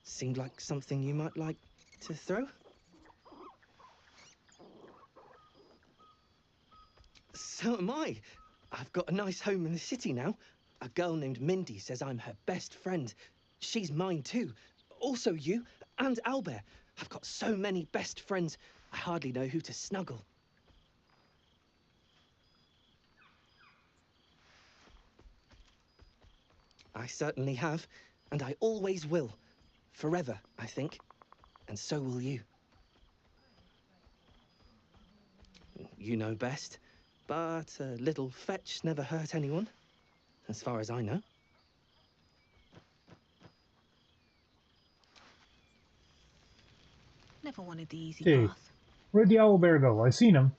Seemed like something you might like to throw. So am I. I've got a nice home in the city now. A girl named Mindy says I'm her best friend. She's mine too. Also you and Albert. I've got so many best friends, I hardly know who to snuggle. I certainly have, and I always will. Forever, I think. And so will you. You know best, but a little fetch never hurt anyone, as far as I know. Never wanted the easy Okay, path. where'd the owlbear go? I seen him.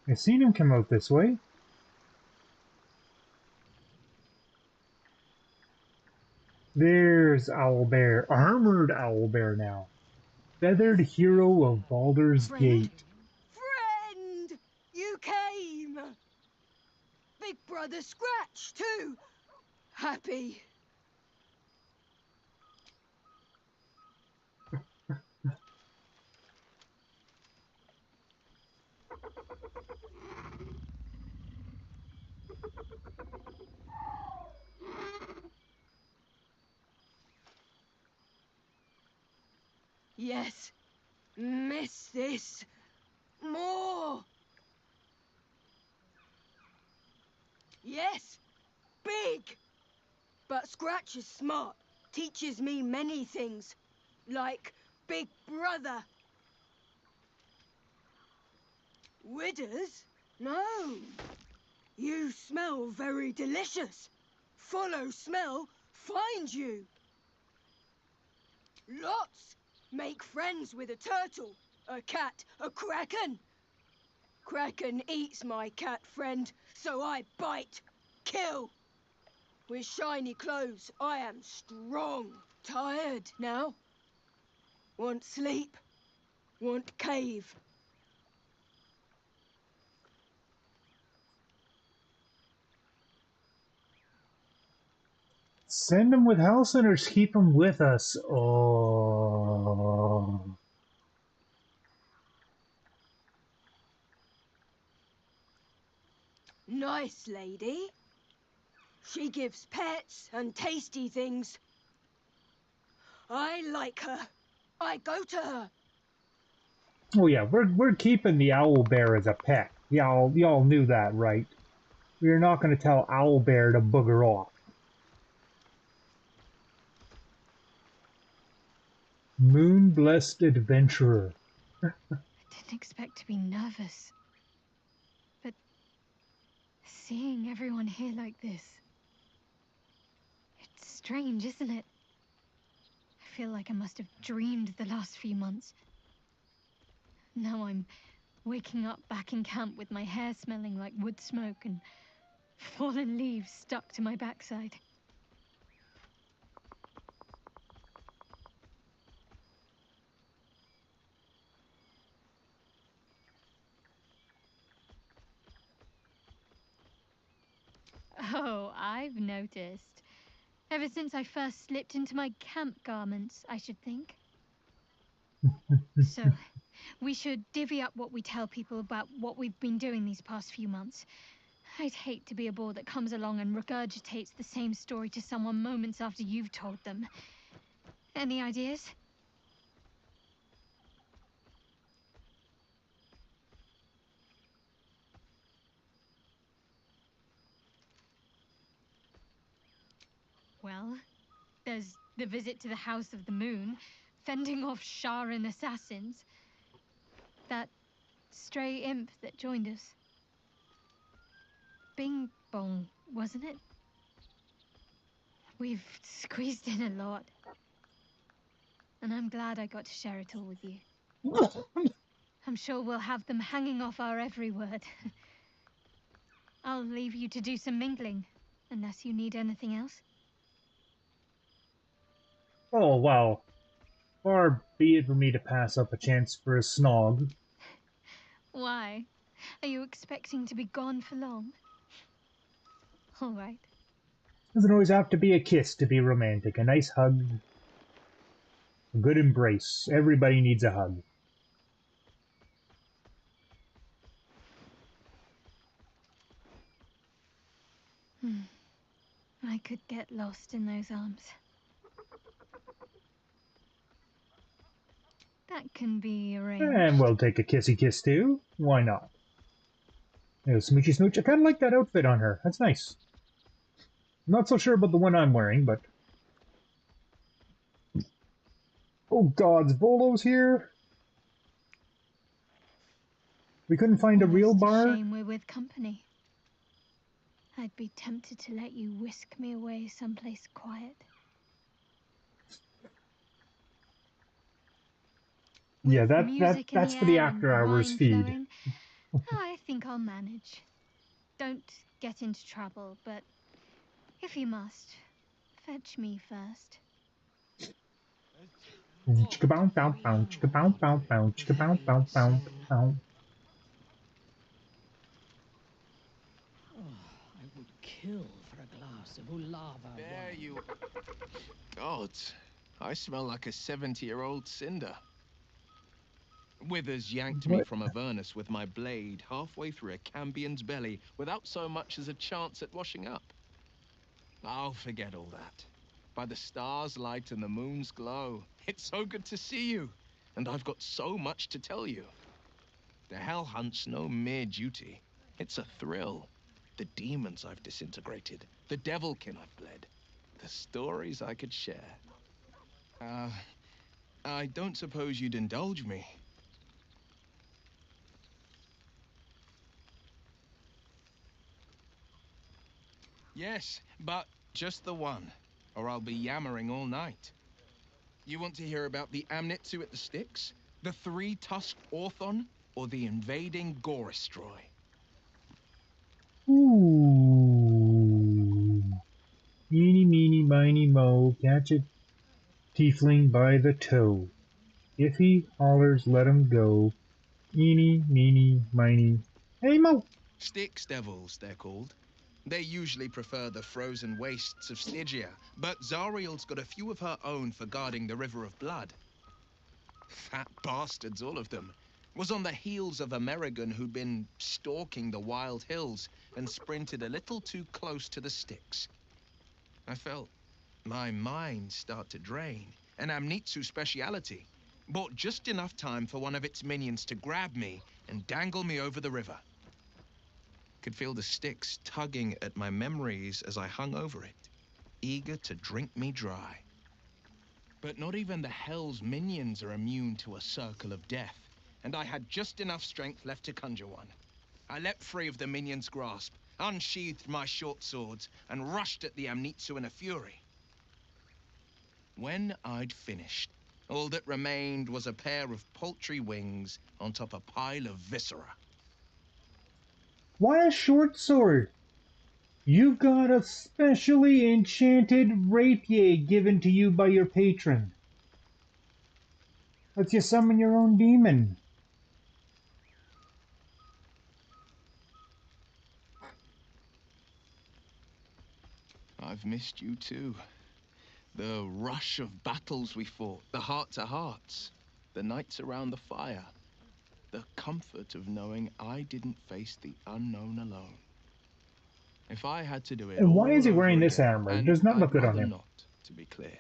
I seen him come out this way. There's Owlbear, armored Owlbear now. Feathered hero of Baldur's Gate. Friend! You came! Big brother Scratch, too! Happy. Yes. Miss this. More. Yes. Big. But Scratch is smart. Teaches me many things. Like Big Brother. Widders? No. You smell very delicious. Follow smell, find you. Lots. Make friends with a turtle, a cat, a kraken. Kraken eats my cat friend, so I bite, kill. With shiny clothes, I am strong. Tired now. Want sleep. Want cave. Send him with Halson or keep him with us. Oh. Nice lady. She gives pets and tasty things. I like her. I go to her. Oh yeah, we're keeping the Owlbear as a pet. Y'all knew that, right? We're not going to tell Owlbear to booger off. Moon-blessed adventurer. I didn't expect to be nervous. But seeing everyone here like this... It's strange, isn't it? I feel like I must have dreamed the last few months. Now I'm waking up back in camp with my hair smelling like wood smoke and fallen leaves stuck to my backside. Oh, I've noticed. Ever since I first slipped into my camp garments, I should think. So, we should divvy up what we tell people about what we've been doing these past few months. I'd hate to be a bore that comes along and regurgitates the same story to someone moments after you've told them. Any ideas? Well, there's The visit to the House of the Moon, fending off Sharan assassins. That stray imp that joined us. Bing bong, wasn't it? We've squeezed in a lot. And I'm glad I got to share it all with you. I'm sure we'll have them hanging off our every word. I'll leave you to do some mingling, unless you need anything else. Oh, well. Far be it for me to pass up a chance for a snog. Why? Are you expecting to be gone for long? All right. Doesn't always have to be a kiss to be romantic. A nice hug. A good embrace. Everybody needs a hug. I could get lost in those arms. That can be arranged. And we'll take a kissy kiss too. Why not? You know, smoochy smooch. I kind of like that outfit on her. That's nice. Not so sure about the one I'm wearing, but... Oh gods, Volo's here? We couldn't find a real bar? Shame we're with company. I'd be tempted to let you whisk me away someplace quiet. Yeah, that's for the after hours feed. Flowing, I think I'll manage. Don't get into trouble, but if you must, fetch me first. Chicka bow bow bow, chicka bow bow bow, chicka bow bow bow bow. I would kill for a glass of Ulava There wine. you... God, I smell like a 70-year-old cinder. Withers yanked me from Avernus with my blade halfway through a Cambion's belly without so much as a chance at washing up. I'll forget all that. By the stars' light and the moon's glow, it's so good to see you, and I've got so much to tell you. The Hell Hunt's no mere duty. It's a thrill. The demons I've disintegrated, the devilkin I've bled, the stories I could share. I don't suppose you'd indulge me. Yes, but just the one, or I'll be yammering all night. You want to hear about the Amnitsu at the Styx, the three-tusked Orthon, or the invading Goristroy? Ooh. Eeny, meeny, miny, mo, catch a tiefling by the toe. If he hollers, let him go. Eeny, meeny, miny, hey, mo! Styx devils, they're called. They usually prefer the frozen wastes of Stygia, but Zariel's got a few of her own for guarding the River of Blood. Fat bastards, all of them. Was on the heels of a Merrigan who'd been stalking the wild hills and sprinted a little too close to the Styx. I felt my mind start to drain, an Amnitsu speciality. Bought just enough time for one of its minions to grab me and dangle me over the river. Could feel the Styx tugging at my memories as I hung over it, eager to drink me dry. But not even the Hell's minions are immune to a circle of death, and I had just enough strength left to conjure one. I leapt free of the minion's grasp, unsheathed my short swords, and rushed at the Amnitsu in a fury. When I'd finished, all that remained was a pair of paltry wings on top a pile of viscera. Why a short sword? You've got a specially enchanted rapier given to you by your patron. Lets you summon your own demon. I've missed you too. The rush of battles we fought, the heart-to-hearts, the nights around the fire, the comfort of knowing I didn't face the unknown alone. If I had to do it And why all is he over wearing this again, armor? It and does not look I'd good on rather him. not, to be clear.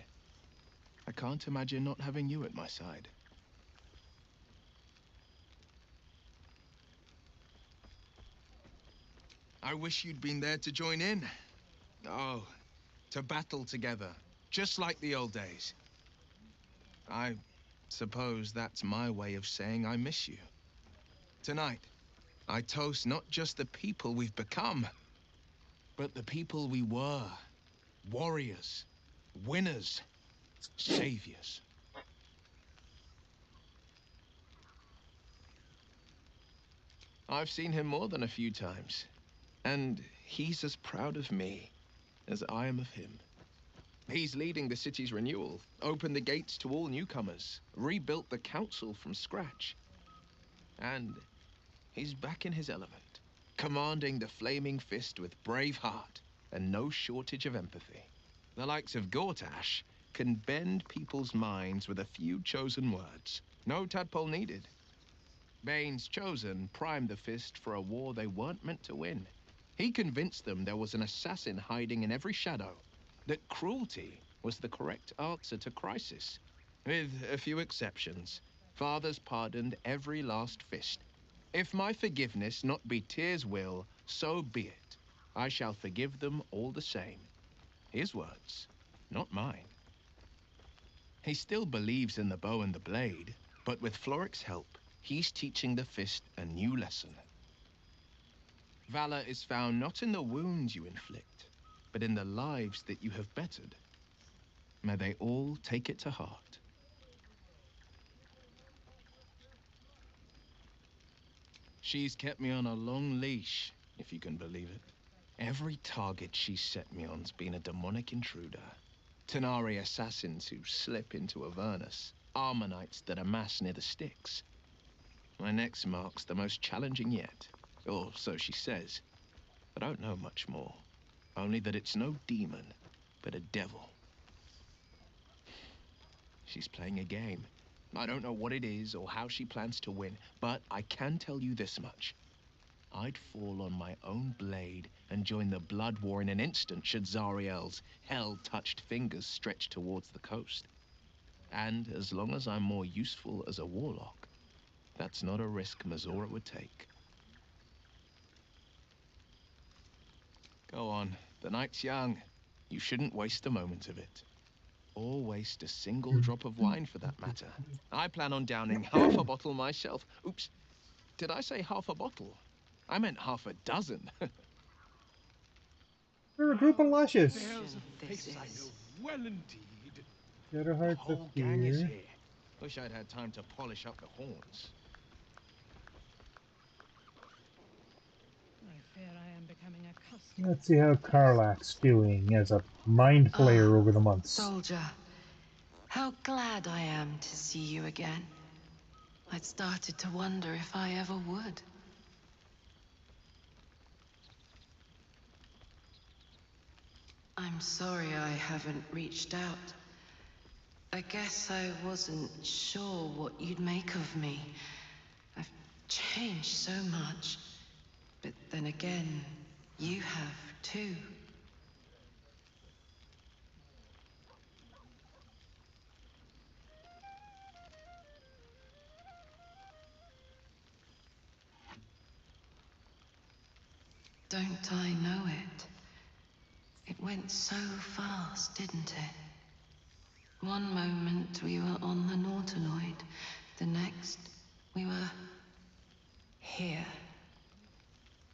I can't imagine not having you at my side. I wish you'd been there to join in. Oh, to battle together, Just like the old days. I suppose that's my way of saying I miss you. Tonight, I toast not just the people we've become, but the people we were. Warriors, winners, saviors. I've seen him more than a few times, and he's as proud of me as I am of him. He's leading the city's renewal, opened the gates to all newcomers, rebuilt the council from scratch. And he's back in his element, commanding the Flaming Fist with brave heart and no shortage of empathy. The likes of Gortash can bend people's minds with a few chosen words. No tadpole needed. Bane's Chosen primed the Fist for a war they weren't meant to win. He convinced them there was an assassin hiding in every shadow, that cruelty was the correct answer to crisis. With a few exceptions, fathers pardoned every last Fist. If my forgiveness not be Tyr's will, so be it. I shall forgive them all the same. His words, not mine. He still believes in the bow and the blade, but with Floric's help, he's teaching the Fist a new lesson. Valor is found not in the wounds you inflict, but in the lives that you have bettered. May they all take it to heart. She's kept me on a long leash, if you can believe it. Every target she's set me on's been a demonic intruder. Tenari assassins who slip into Avernus, Armonites that amass near the Styx. My next mark's the most challenging yet, or so she says. I don't know much more, only that it's no demon, but a devil. She's playing a game. I don't know what it is or how she plans to win, but I can tell you this much. I'd fall on my own blade and join the blood war in an instant should Zariel's hell-touched fingers stretch towards the coast. And as long as I'm more useful as a warlock, that's not a risk Mazora would take. Go on, the night's young. You shouldn't waste a moment of it. Or waste a single drop of wine for that matter. I plan on downing half a bottle myself. Oops, did I say half a bottle? I meant half a dozen. We're a group of luscious. Well indeed. Shadowheart's up Gang is here. here. Wish I'd had time to polish up the horns. I fear I am becoming accustomed. Let's see how Karlach's doing as a mind flayer over the months. Soldier, how glad I am to see you again. I'd started to wonder if I ever would. I'm sorry I haven't reached out. I guess I wasn't sure what you'd make of me. I've changed so much. But then again, you have too. Don't I know it? It went so fast, didn't it? One moment we were on the Nautiloid, the next we were here.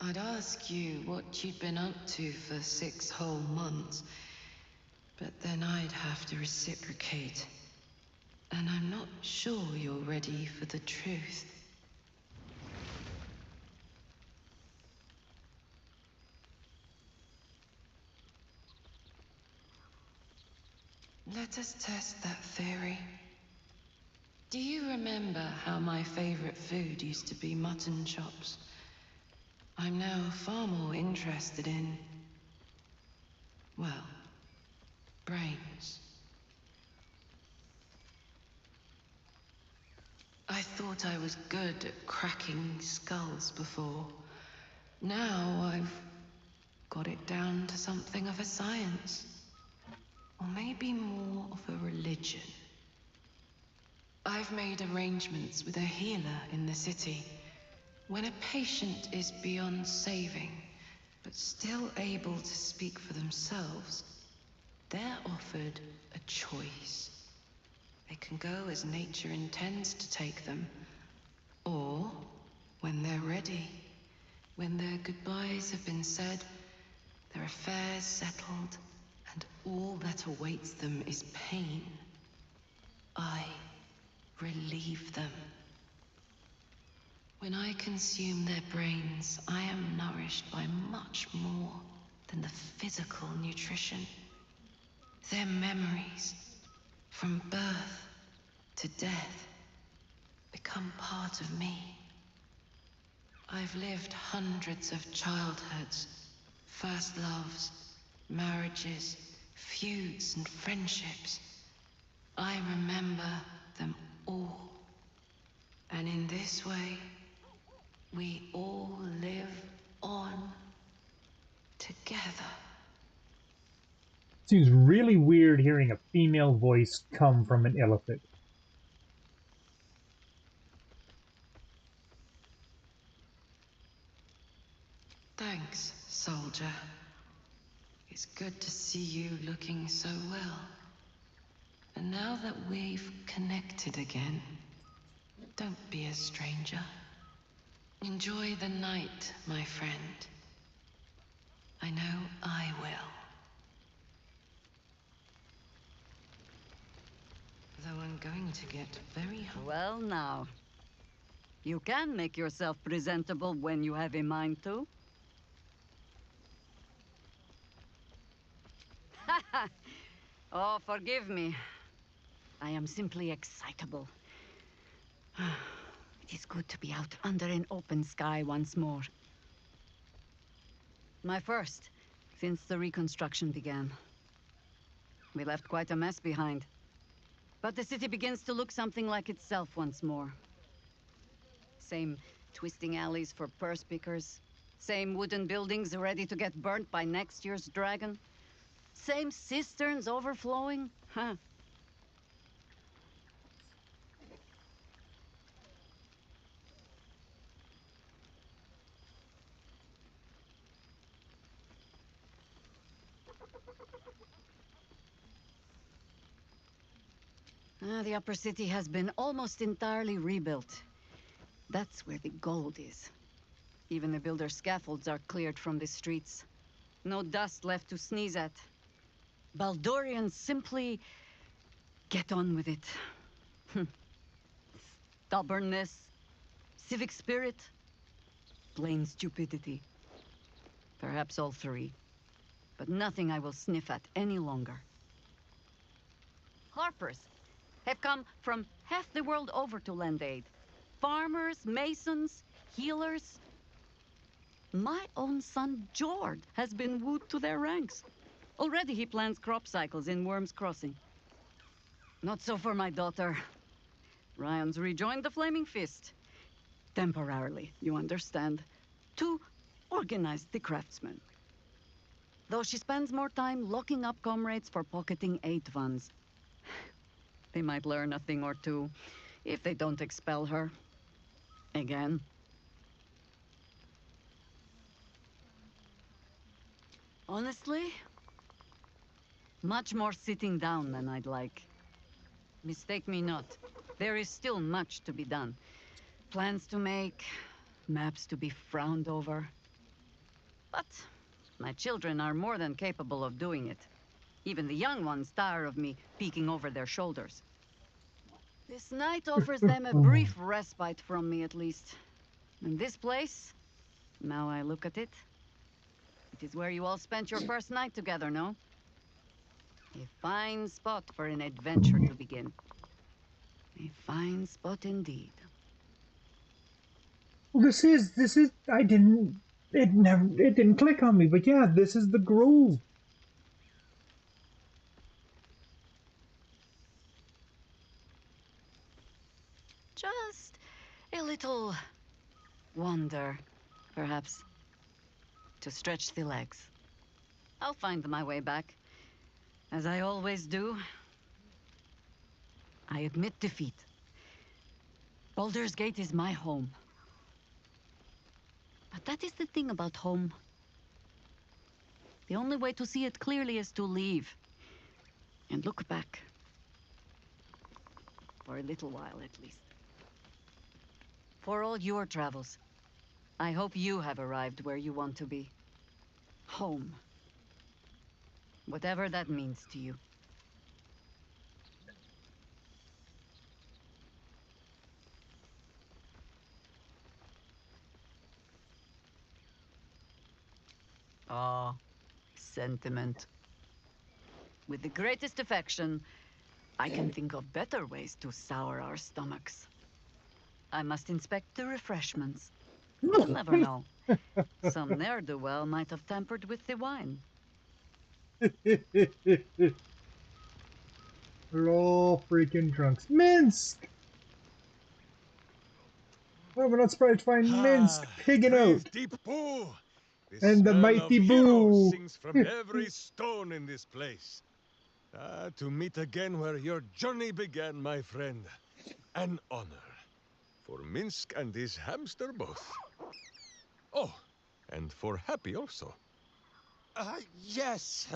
I'd ask you what you'd been up to for 6 whole months, but then I'd have to reciprocate. And I'm not sure you're ready for the truth. Let us test that theory. Do you remember how my favorite food used to be mutton chops? I'm now far more interested in, well, brains. I thought I was good at cracking skulls before. Now I've got it down to something of a science. Or maybe more of a religion. I've made arrangements with a healer in the city. When a patient is beyond saving, but still able to speak for themselves, they're offered a choice. They can go as nature intends to take them, or when they're ready, when their goodbyes have been said, their affairs settled, and all that awaits them is pain, I relieve them. When I consume their brains, I am nourished by much more than the physical nutrition. Their memories, from birth to death, become part of me. I've lived hundreds of childhoods, first loves, marriages, feuds, and friendships. I remember them all. And in this way, we all live on together. Seems really weird hearing a female voice come from an elephant. Thanks, soldier. It's good to see you looking so well. And now that we've connected again, don't be a stranger. Enjoy the night, my friend. I know I will. Though I'm going to get very hungry. Well now, you can make yourself presentable when you have a mind to. Oh, forgive me. I am simply excitable. It is good to be out under an open sky once more. My first, since the reconstruction began. We left quite a mess behind. But the city begins to look something like itself once more. Same twisting alleys for purse pickers. Same wooden buildings ready to get burnt by next year's dragon. Same cisterns overflowing. Huh. The upper city has been almost entirely rebuilt. That's where the gold is. Even the builder's scaffolds are cleared from the streets. No dust left to sneeze at. Baldurians simply get on with it. Stubbornness, civic spirit, plain stupidity. Perhaps all three. But nothing I will sniff at any longer. Harpers have come from half the world over to lend aid. Farmers, masons, healers. My own son, Jord, has been wooed to their ranks. Already he plans crop cycles in Worm's Crossing. Not so for my daughter. Ryan's rejoined the Flaming Fist. Temporarily, you understand. To organize the craftsmen. Though she spends more time locking up comrades for pocketing aid funds. They might learn a thing or two, if they don't expel her. Again. Honestly, much more sitting down than I'd like. Mistake me not, there is still much to be done. Plans to make, maps to be frowned over. But my children are more than capable of doing it. Even the young ones tire of me peeking over their shoulders. This night offers them a brief respite from me, at least. And this place, now I look at it, it is where you all spent your first night together, no? A fine spot for an adventure to begin. A fine spot indeed. Well, this is, it didn't click on me, but yeah, this is the Grove. Just a little wander, perhaps, to stretch the legs. I'll find my way back, as I always do. I admit defeat. Baldur's Gate is my home. But that is the thing about home. The only way to see it clearly is to leave. And look back. For a little while, at least. For all your travels, I hope you have arrived where you want to be. Home. Whatever that means to you. Ah, sentiment. With the greatest affection, I can think of better ways to sour our stomachs. I must inspect the refreshments. You'll never know. Some ne'er-do-well might have tampered with the wine. We're all freaking drunks. Minsk! Well, we're not surprised to find Minsk pigging out. Deep Boo! The And the smell mighty of heroes Boo! sings from every stone in this place. To meet again where your journey began, my friend. An honor. For Minsk and his hamster both. Oh, and for Happy also. Yes.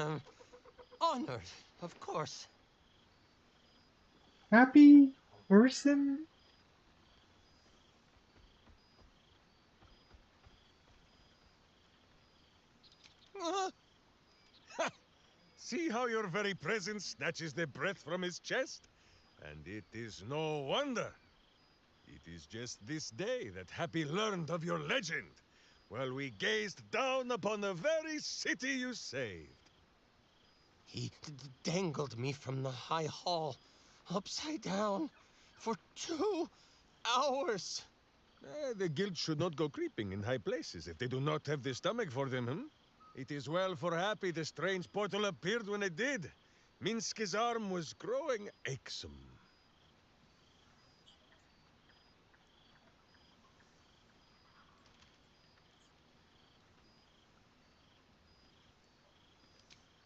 Honored, of course. Happy person? See how your very presence snatches the breath from his chest? And it is no wonder. It is just this day that Happy learned of your legend, while we gazed down upon the very city you saved. He dangled me from the high hall, upside down, for 2 hours. The guild should not go creeping in high places if they do not have the stomach for them, hmm? It is well for Happy the strange portal appeared when it did. Minsk's arm was growing achsome.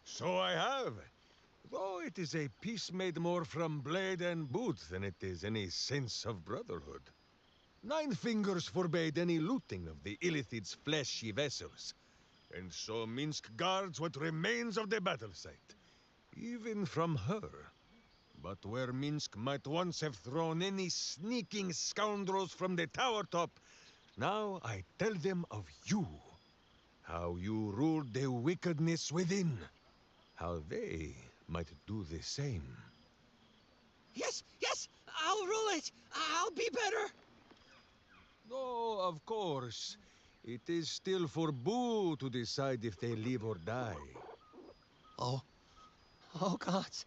So I have. Though it is a peace made more from blade and boot than it is any sense of brotherhood. 9 fingers forbade any looting of the Illithid's fleshy vessels. And so Minsk guards what remains of the battle site. Even from her. But where Minsk might once have thrown any sneaking scoundrels from the tower top, now I tell them of you. How you ruled the wickedness within. How they might do the same. Yes, I'll rule it. I'll be better. Oh, of course. It is still for Boo to decide if they live or die. Oh, gods.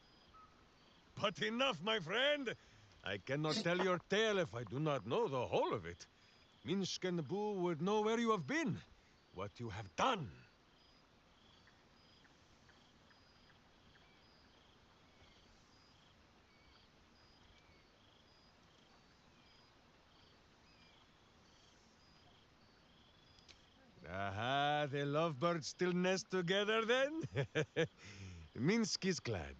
But enough, my friend! I cannot tell your tale if I do not know the whole of it. Minsk and Boo would know where you have been, what you have done. Aha, the lovebirds still nest together then? Minsk is glad.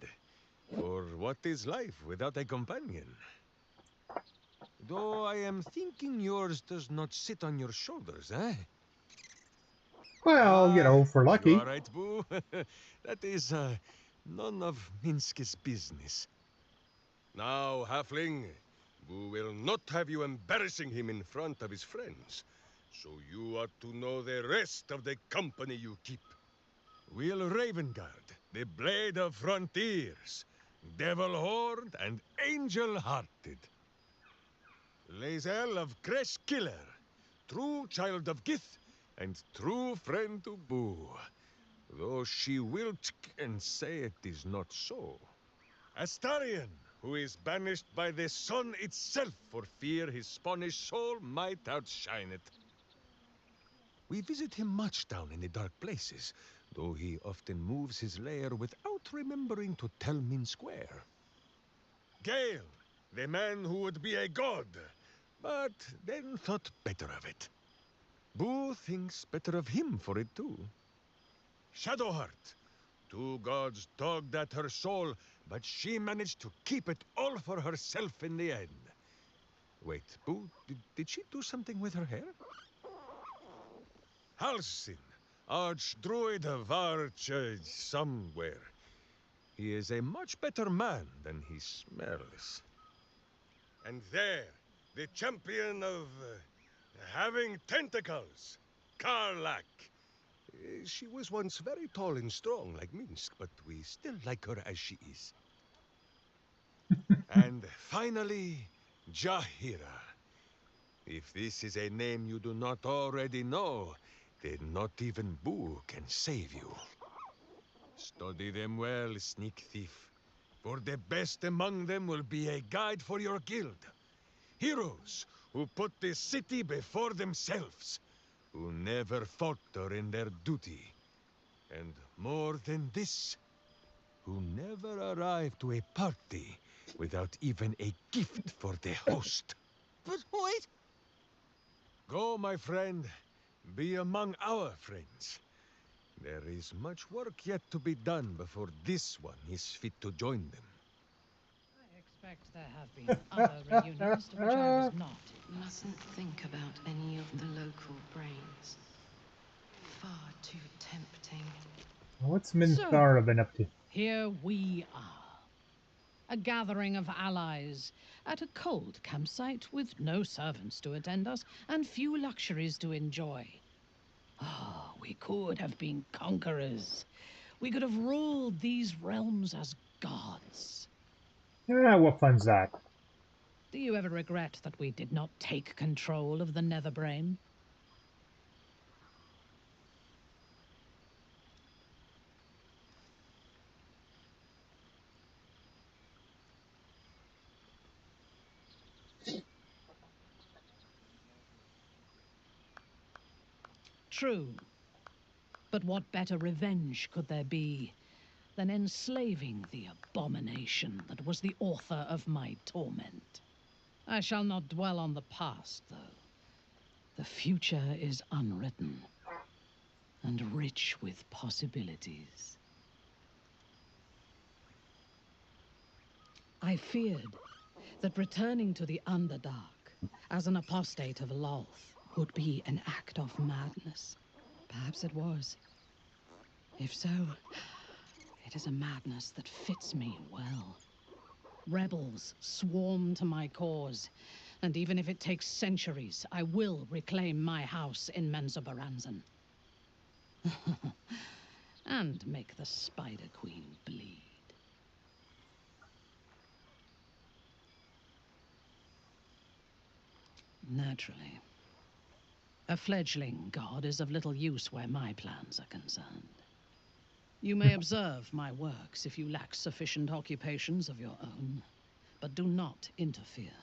For what is life without a companion? Though I am thinking yours does not sit on your shoulders, eh? Well, you know, if we're lucky. You are right, Boo. That is, none of Minsk's business. Now, Halfling, Boo will not have you embarrassing him in front of his friends. So you ought to know the rest of the company you keep. Will Ravengard, the Blade of Frontiers, Devil-Horned and Angel-Hearted. Lae'zel of Creshkiller, true child of Gith and true friend to Boo. Though she will and say it is not so. Astarion, who is banished by the sun itself for fear his Spanish soul might outshine it. We visit him much down in the dark places, though he often moves his lair without remembering to tell Minsk where. Gale, the man who would be a god, but then thought better of it. Boo thinks better of him for it too. Shadowheart, 2 gods dogged at her soul, but she managed to keep it all for herself in the end. Wait, Boo, did she do something with her hair? Halsin, Archdruid of Arch... somewhere. he is a much better man than he smells. And there, the champion of having tentacles, Karlak. She was once very tall and strong like Minsk, but we still like her as she is. And finally, Jahira. If this is a name you do not already know, then not even Boo can save you. Study them well, sneak thief, for the best among them will be a guide for your guild. Heroes who put the city before themselves, who never falter in their duty. And more than this, who never arrive to a party without even a gift for the host. But wait! Go, my friend. Be among our friends. There is much work yet to be done before this one is fit to join them. I expect there have been other reunions to which I was not. Mustn't think about any of the local brains. Far too tempting. What's Minthara been up to? Here we are. A gathering of allies at a cold campsite with no servants to attend us and few luxuries to enjoy. Oh, we could have been conquerors. We could have ruled these realms as gods. Yeah, what fun's that? Do you ever regret that we did not take control of the Netherbrain? True. But what better revenge could there be than enslaving the abomination that was the author of my torment? I shall not dwell on the past, though. The future is unwritten and rich with possibilities. I feared that returning to the Underdark as an apostate of Lolth would be an act of madness. Perhaps it was. If so, it is a madness that fits me well. Rebels swarm to my cause, and even if it takes centuries, I will reclaim my house in Menzoberranzan. And make the Spider Queen bleed. Naturally. A fledgling god is of little use where my plans are concerned. You may observe my works if you lack sufficient occupations of your own, but do not interfere.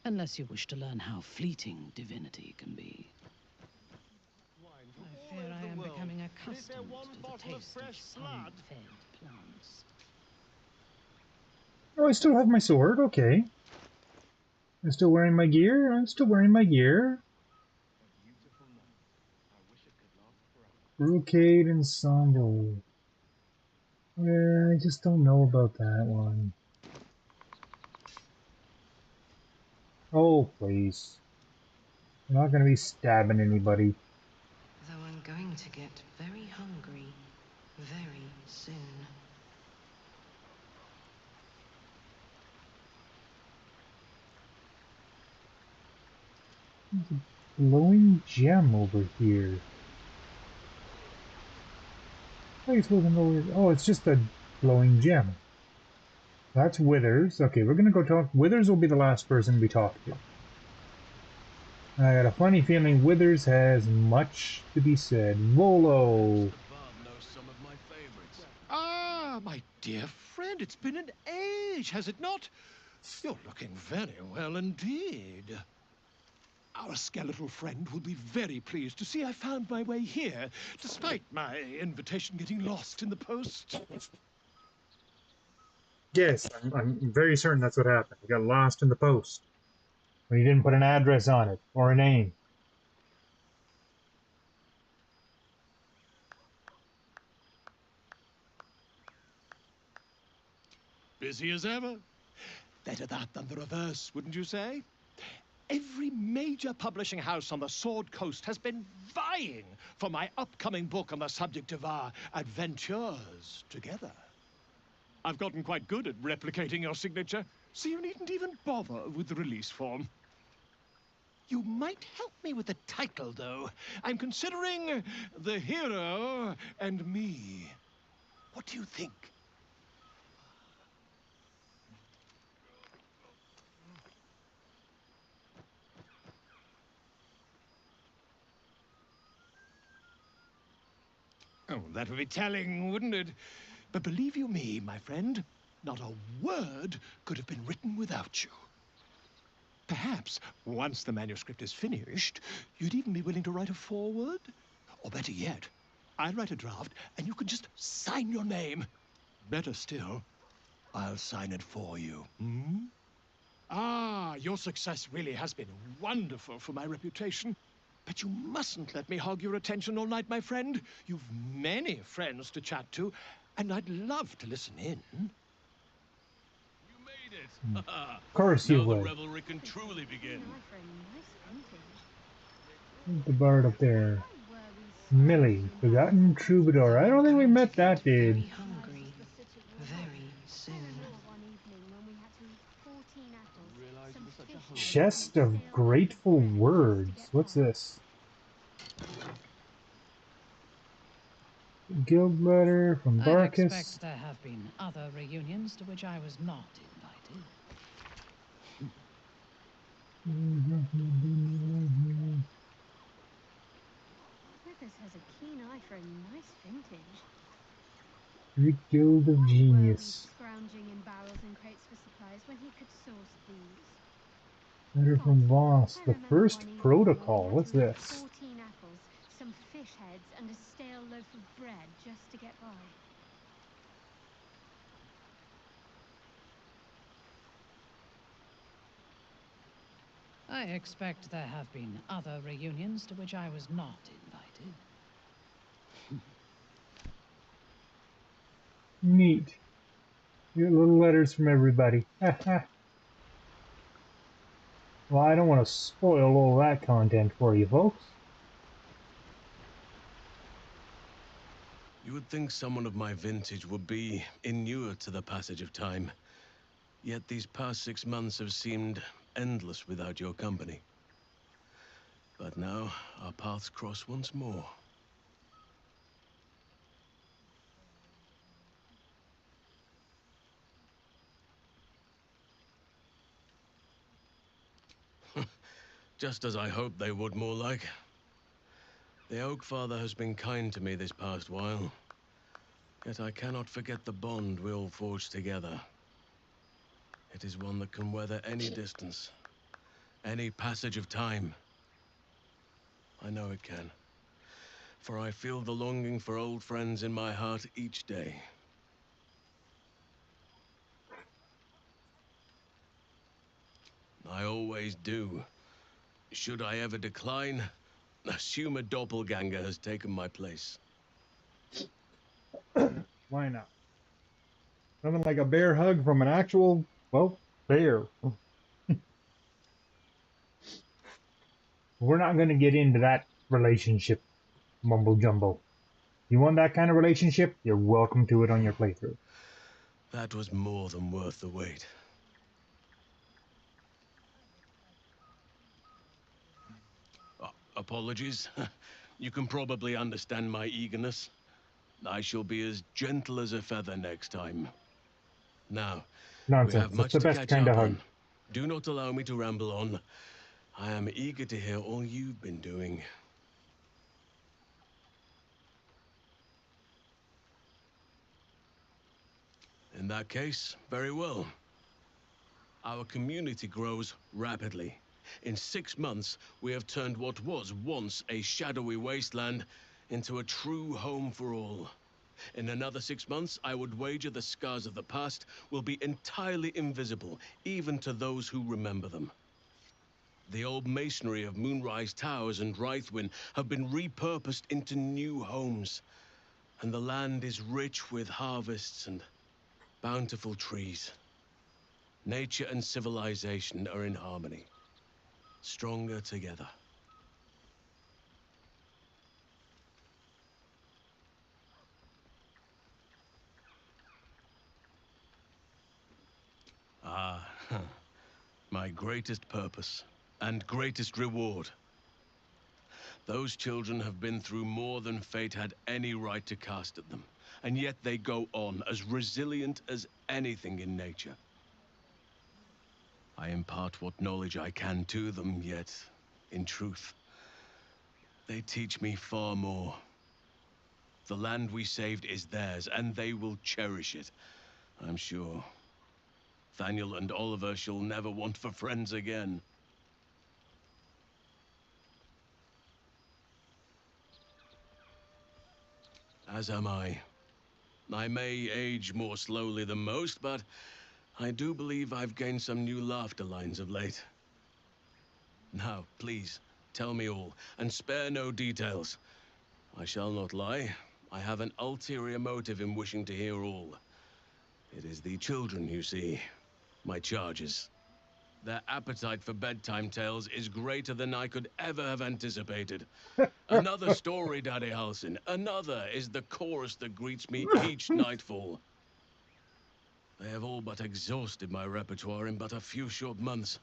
Unless you wish to learn how fleeting divinity can be. I fear I am becoming accustomed to the taste of sun-fed plants. Oh, I still have my sword, okay. I'm still wearing my gear, I'm still wearing my gear. Brocade and Sombre. Yeah, I just don't know about that one. Oh, please. I'm not gonna be stabbing anybody. Though I'm going to get very hungry very soon. There's a glowing gem over here. Oh, it's just a glowing gem. That's Withers. Okay, we're gonna go talk. Withers will be the last person we talk to. I got a funny feeling Withers has much to be said. Volo! Ah, my dear friend, it's been an age, has it not? You're looking very well indeed. Our skeletal friend will be very pleased to see I found my way here, despite my invitation getting lost in the post. Yes, I'm very certain that's what happened. I got lost in the post. When you didn't put an address on it, or a name. Busy as ever. Better that than the reverse, wouldn't you say? Every major publishing house on the Sword Coast has been vying for my upcoming book on the subject of our adventures together. I've gotten quite good at replicating your signature, so you needn't even bother with the release form. You might help me with the title, though. I'm considering The Hero and Me. What do you think? Oh, that would be telling, wouldn't it? But believe you me, my friend, not a word could have been written without you. Perhaps, once the manuscript is finished, you'd even be willing to write a foreword? Or better yet, I'll write a draft and you can just sign your name. Better still, I'll sign it for you. Hmm? Ah, your success really has been wonderful for my reputation. But you mustn't let me hog your attention all night, my friend. You've many friends to chat to, and I'd love to listen in. You made it! Of course you Now the would. revelry can truly begin. The bard up there. Millie, forgotten troubadour. I don't think we met that dude. Hungry very soon. Chest of grateful words. What's this? Guild letter from I Barkus. expect there have been other reunions to which I was not invited. Withers has a keen eye for a nice vintage. Greek Guild of Genius. Scrounging in barrels and crates for supplies when he could source these. Letter from Voss. The first protocol. What's this? 14 apples, some fish heads, and a stale loaf of bread just to get by. I expect there have been other reunions to which I was not invited. Neat. You get little letters from everybody. Well, I don't want to spoil all that content for you folks. You would think someone of my vintage would be inured to the passage of time. Yet these past 6 months have seemed endless without your company. But now, our paths cross once more. Just as I hoped they would, more like. The Oak Father has been kind to me this past while. Yet I cannot forget the bond we all forged together. It is one that can weather any distance, any passage of time. I know it can, for I feel the longing for old friends in my heart each day. I always do. Should I ever decline, assume a doppelganger has taken my place. Why not? Nothing like a bear hug from an actual, well, bear. We're not going to get into that relationship mumble jumble. You want that kind of relationship? You're welcome to it on your playthrough. That was more than worth the wait. Apologies. You can probably understand my eagerness. I shall be as gentle as a feather next time. Now, we Nonsense. have That's much the to best catch kind up of hug. on. Do not allow me to ramble on. I am eager to hear all you've been doing. In that case, very well. Our community grows rapidly. In 6 months, we have turned what was once a shadowy wasteland into a true home for all. In another 6 months, I would wager the scars of the past will be entirely invisible, even to those who remember them. The old masonry of Moonrise Towers and Rythwin have been repurposed into new homes, and the land is rich with harvests and bountiful trees. Nature and civilization are in harmony, stronger together. my greatest purpose and greatest reward. Those children have been through more than fate had any right to cast at them, and yet they go on as resilient as anything in nature. I impart what knowledge I can to them, yet, in truth, they teach me far more. The land we saved is theirs, and they will cherish it, I'm sure. Thaniel and Oliver shall never want for friends again. As am I. I may age more slowly than most, but I do believe I've gained some new laughter lines of late. Now, please, tell me all, and spare no details. I shall not lie. I have an ulterior motive in wishing to hear all. It is the children, you see, my charges. Their appetite for bedtime tales is greater than I could ever have anticipated. Another story, Daddy Halsin. Another is the chorus that greets me each nightfall. They have all but exhausted my repertoire in but a few short months.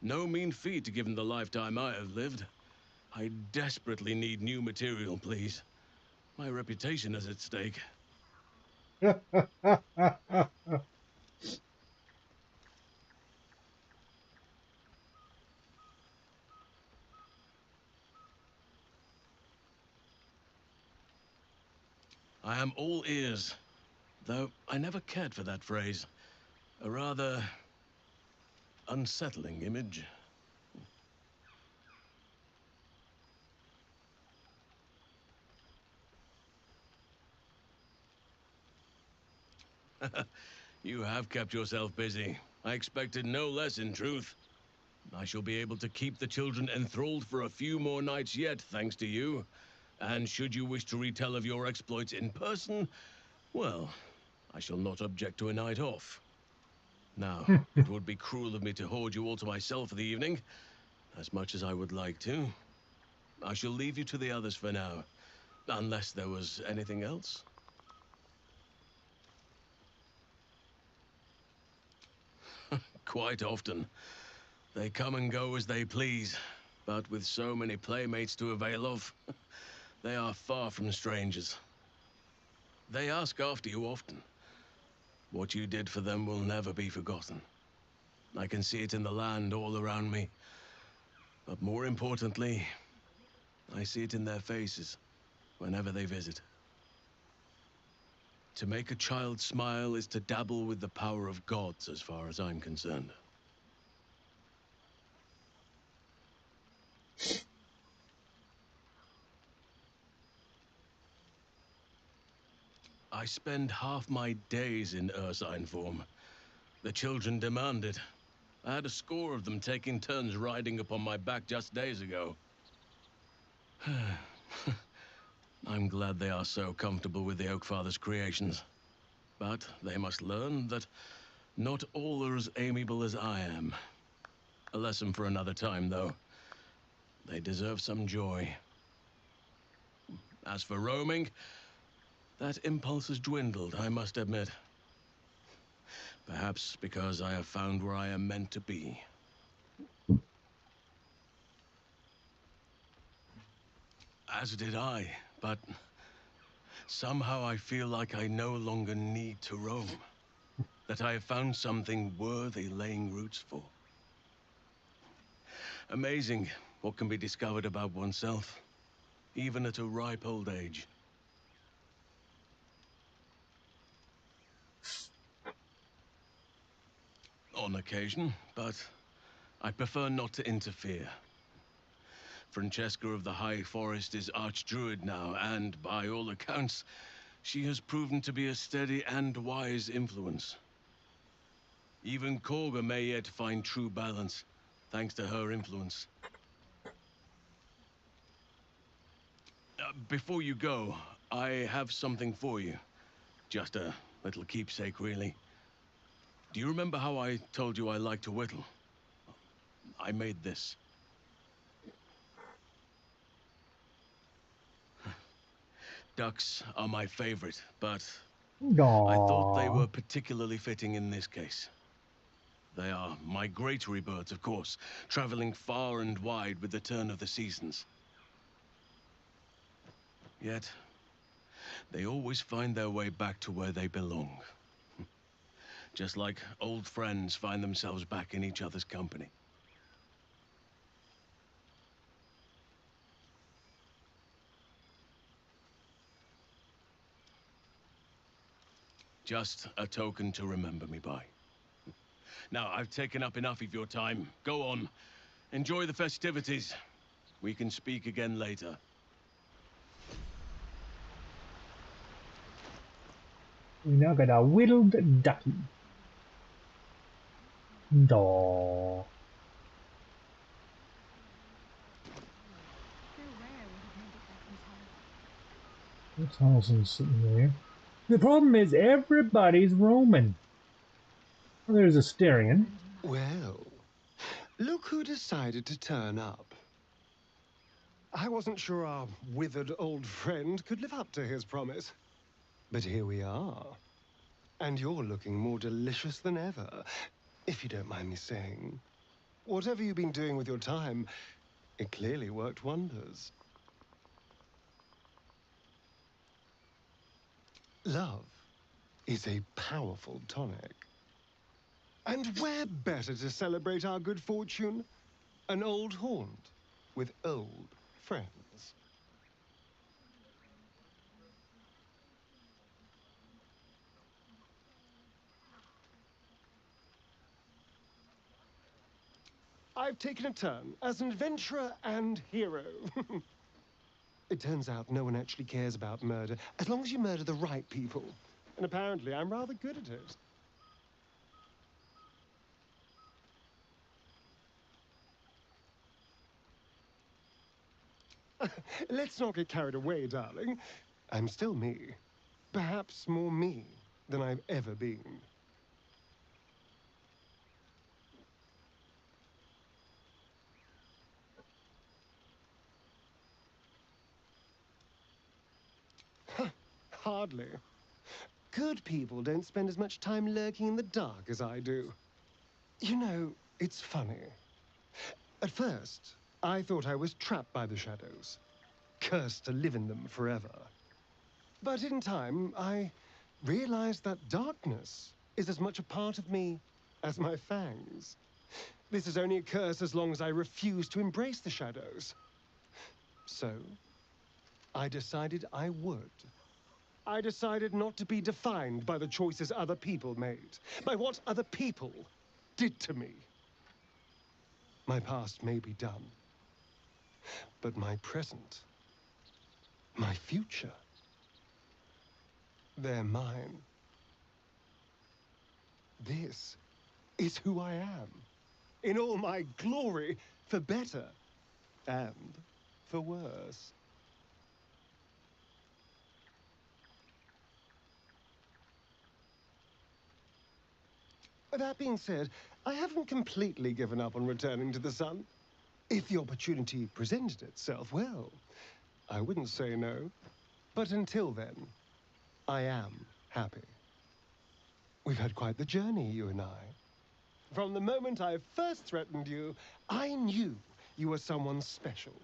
No mean feat given the lifetime I have lived. I desperately need new material, please. My reputation is at stake. I am all ears, though I never cared for that phrase. A rather unsettling image. You have kept yourself busy. I expected no less, in truth. I shall be able to keep the children enthralled for a few more nights yet, thanks to you. And should you wish to retell of your exploits in person, well, I shall not object to a night off. Now, it would be cruel of me to hoard you all to myself for the evening, as much as I would like to. I shall leave you to the others for now, unless there was anything else. Quite often. They come and go as they please, but with so many playmates to avail of, they are far from strangers. They ask after you often. What you did for them will never be forgotten. I can see it in the land all around me. But more importantly, I see it in their faces whenever they visit. To make a child smile is to dabble with the power of gods, as far as I'm concerned. I spend half my days in Ursine form. The children demand it. I had a score of them taking turns riding upon my back just days ago. I'm glad they are so comfortable with the Oakfather's creations. But they must learn that not all are as amiable as I am. A lesson for another time, though. They deserve some joy. As for roaming, that impulse has dwindled, I must admit. Perhaps because I have found where I am meant to be. As did I, but somehow I feel like I no longer need to roam. That I have found something worthy laying roots for. Amazing what can be discovered about oneself, even at a ripe old age. On occasion, but I prefer not to interfere. Francesca of the High Forest is Archdruid now, and by all accounts, she has proven to be a steady and wise influence. Even Korga may yet find true balance, thanks to her influence. Before you go, I have something for you. Just a little keepsake, really. Do you remember how I told you I like to whittle? I made this. Ducks are my favorite, but I thought they were particularly fitting in this case. They are migratory birds, of course, traveling far and wide with the turn of the seasons. Yet, they always find their way back to where they belong. Just like old friends find themselves back in each other's company. Just a token to remember me by. Now, I've taken up enough of your time. Go on. Enjoy the festivities. We can speak again later. We now got a whittled ducky. Daw. What's Allison sitting there? The problem is everybody's roaming. Well, there's a Asterion. Well, look who decided to turn up. I wasn't sure our withered old friend could live up to his promise. But here we are. And you're looking more delicious than ever, if you don't mind me saying. Whatever you've been doing with your time, it clearly worked wonders. Love is a powerful tonic. And where better to celebrate our good fortune? An old haunt with old friends. I've taken a turn as an adventurer and hero. It turns out no one actually cares about murder, as long as you murder the right people. And apparently I'm rather good at it. Let's not get carried away, darling. I'm still me. Perhaps more me than I've ever been. Hardly. Good people don't spend as much time lurking in the dark as I do. You know, it's funny. At first, I thought I was trapped by the shadows, cursed to live in them forever. But in time, I realized that darkness is as much a part of me as my fangs. This is only a curse as long as I refuse to embrace the shadows. So, I decided I would. I decided not to be defined by the choices other people made, by what other people did to me. My past may be done, but my present, my future, they're mine. This is who I am, in all my glory, for better and for worse. That being said, I haven't completely given up on returning to the sun. If the opportunity presented itself, well, I wouldn't say no. But until then, I am happy. We've had quite the journey, you and I. From the moment I first threatened you, I knew you were someone special.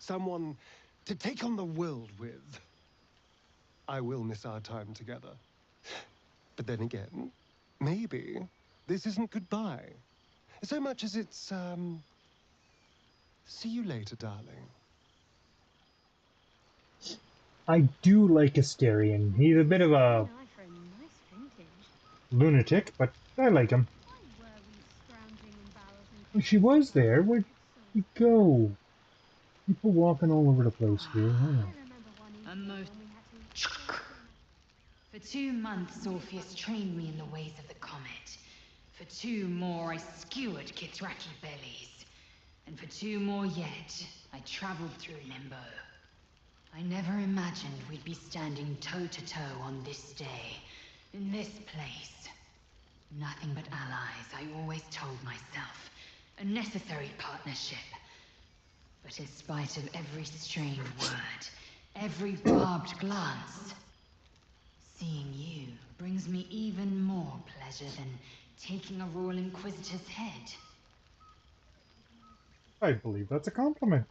Someone to take on the world with. I will miss our time together. But then again, maybe this isn't goodbye. So much as it's, see you later, darling. I do like Asterion. He's a bit of a lunatic, but I like him. She was there. Where'd she go? People walking all over the place here. For 2 months, Orpheus trained me in the ways of the comet. For 2 more, I skewered Kithraki bellies. And for 2 more yet, I traveled through Limbo. I never imagined we'd be standing toe-to-toe on this day, in this place. Nothing but allies, I always told myself. A necessary partnership. But in spite of every strained word, every barbed glance, seeing you brings me even more pleasure than taking a Royal Inquisitor's head. I believe that's a compliment.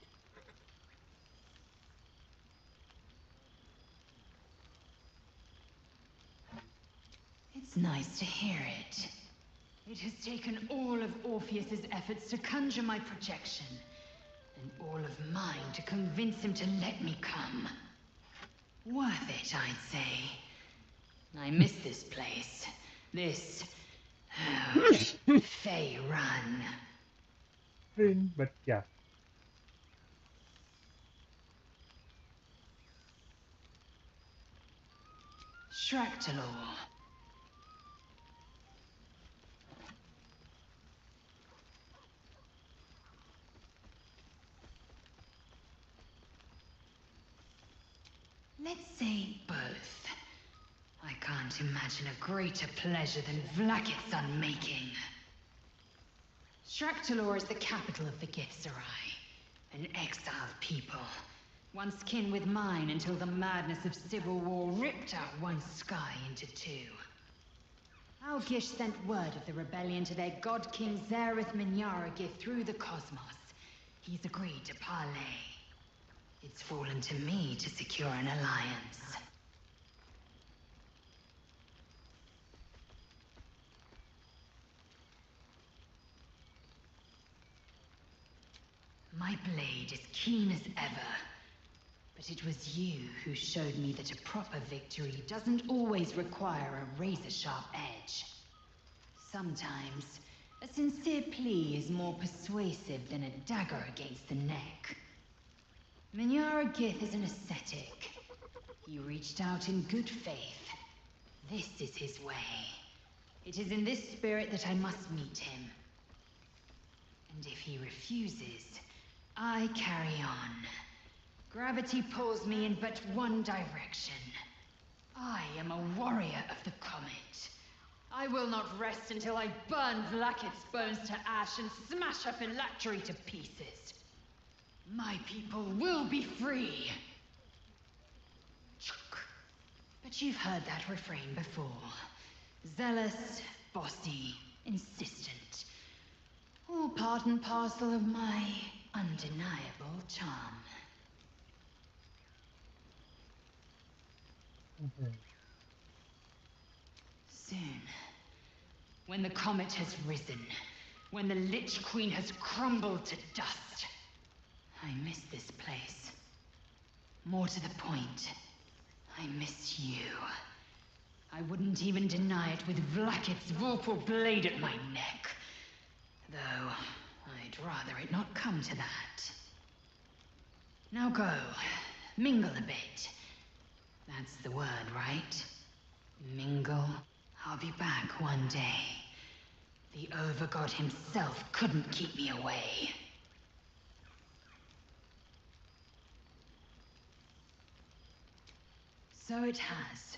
It's nice to hear it. It has taken all of Orpheus's efforts to conjure my projection, and all of mine to convince him to let me come. Worth it, I'd say. I miss this place. This... Fey Run. But yeah. Shractalor. Let's say both. I can't imagine a greater pleasure than Vlaakith's unmaking. Shractalor is the capital of the Githzerai, an exiled people, once kin with mine until the madness of civil war ripped out one sky into two. Algish sent word of the rebellion to their god king Zareth Minyaragith through the cosmos. He's agreed to parley. It's fallen to me to secure an alliance. My blade is keen as ever, but it was you who showed me that a proper victory doesn't always require a razor-sharp edge. Sometimes, a sincere plea is more persuasive than a dagger against the neck. Minyaragith is an ascetic. He reached out in good faith. This is his way. It is in this spirit that I must meet him. And if he refuses, I carry on. Gravity pulls me in but one direction. I am a warrior of the comet. I will not rest until I burn Vlaakith's bones to ash and smash her phylactery to pieces. My people will be free. But you've heard that refrain before. Zealous, bossy, insistent. All part and parcel of my undeniable charm. Soon, when the comet has risen, when the Lich Queen has crumbled to dust, I miss this place. More to the point, I miss you. I wouldn't even deny it with Vlaakith's vorpal blade at my neck. Though, I'd rather it not come to that. Now go, mingle a bit. That's the word, right? Mingle. I'll be back one day. The Overgod himself couldn't keep me away. So it has.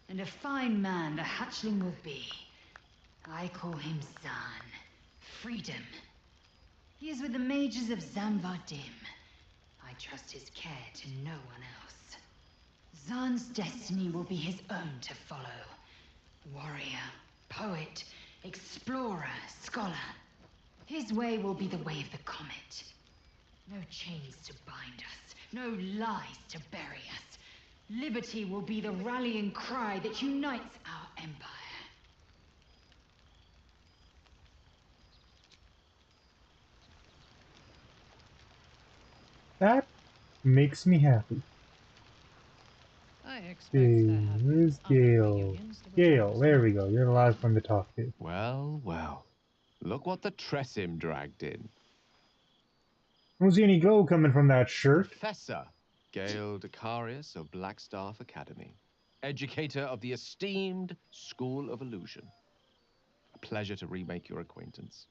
And a fine man the hatchling will be. I call him Zaan. Freedom. He is with the mages of Zamvardim. I trust his care to no one else. Zaan's destiny will be his own to follow. Warrior, poet, explorer, scholar. His way will be the way of the comet. No chains to bind us, no lies to bury us. Liberty will be the rallying cry that unites our empire. That makes me happy. I expect Hey, where's Gale? Gale, there we go. You're the last one to talk to. Well, well. Look what the Tressim dragged in. I don't see any glow coming from that shirt. Professor Gale Decarius of Blackstaff Academy. Educator of the esteemed School of Illusion. A pleasure to remake your acquaintance.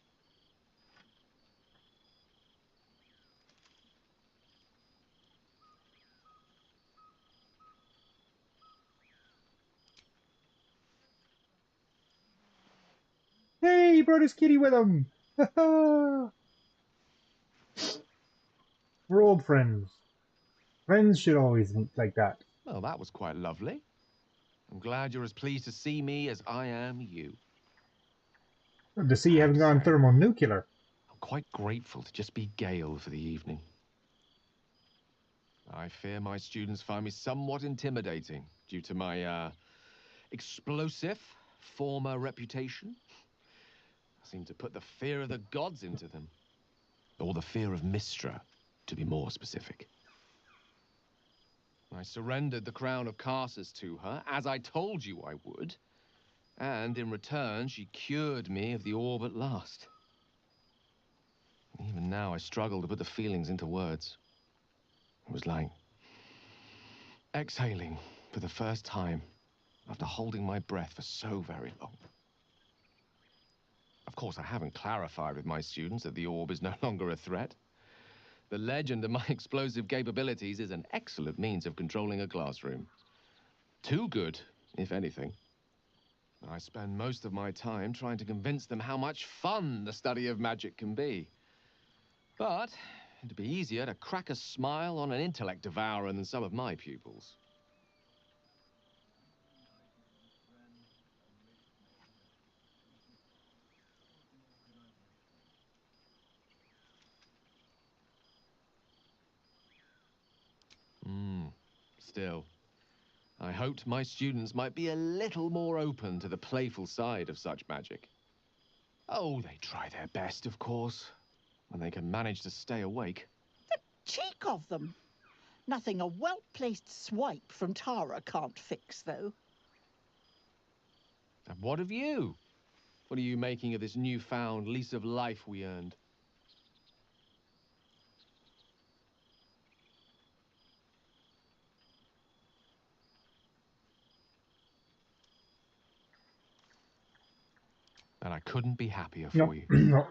Hey, he brought his kitty with him. We're old friends. Friends should always meet like that. Well, that was quite lovely. I'm glad you're as pleased to see me as I am you. The sea having gone thermonuclear. I'm quite grateful to just be Gale for the evening. I fear my students find me somewhat intimidating due to my, explosive former reputation. I seem to put the fear of the gods into them. Or the fear of Mystra, to be more specific. I surrendered the crown of Carsus to her, as I told you I would. And in return, she cured me of the orb at last. Even now, I struggle to put the feelings into words. It was like exhaling for the first time after holding my breath for so very long. Of course, I haven't clarified with my students that the orb is no longer a threat. The legend of my explosive capabilities is an excellent means of controlling a classroom. Too good, if anything. I spend most of my time trying to convince them how much fun the study of magic can be. But it'd be easier to crack a smile on an intellect devourer than some of my pupils. Still, I hoped my students might be a little more open to the playful side of such magic. Oh, they try their best, of course, when they can manage to stay awake. Cheek of them. Nothing a well-placed swipe from Tara can't fix, though. And what of you? What are you making of this newfound lease of life we earned? And I couldn't be happier for you.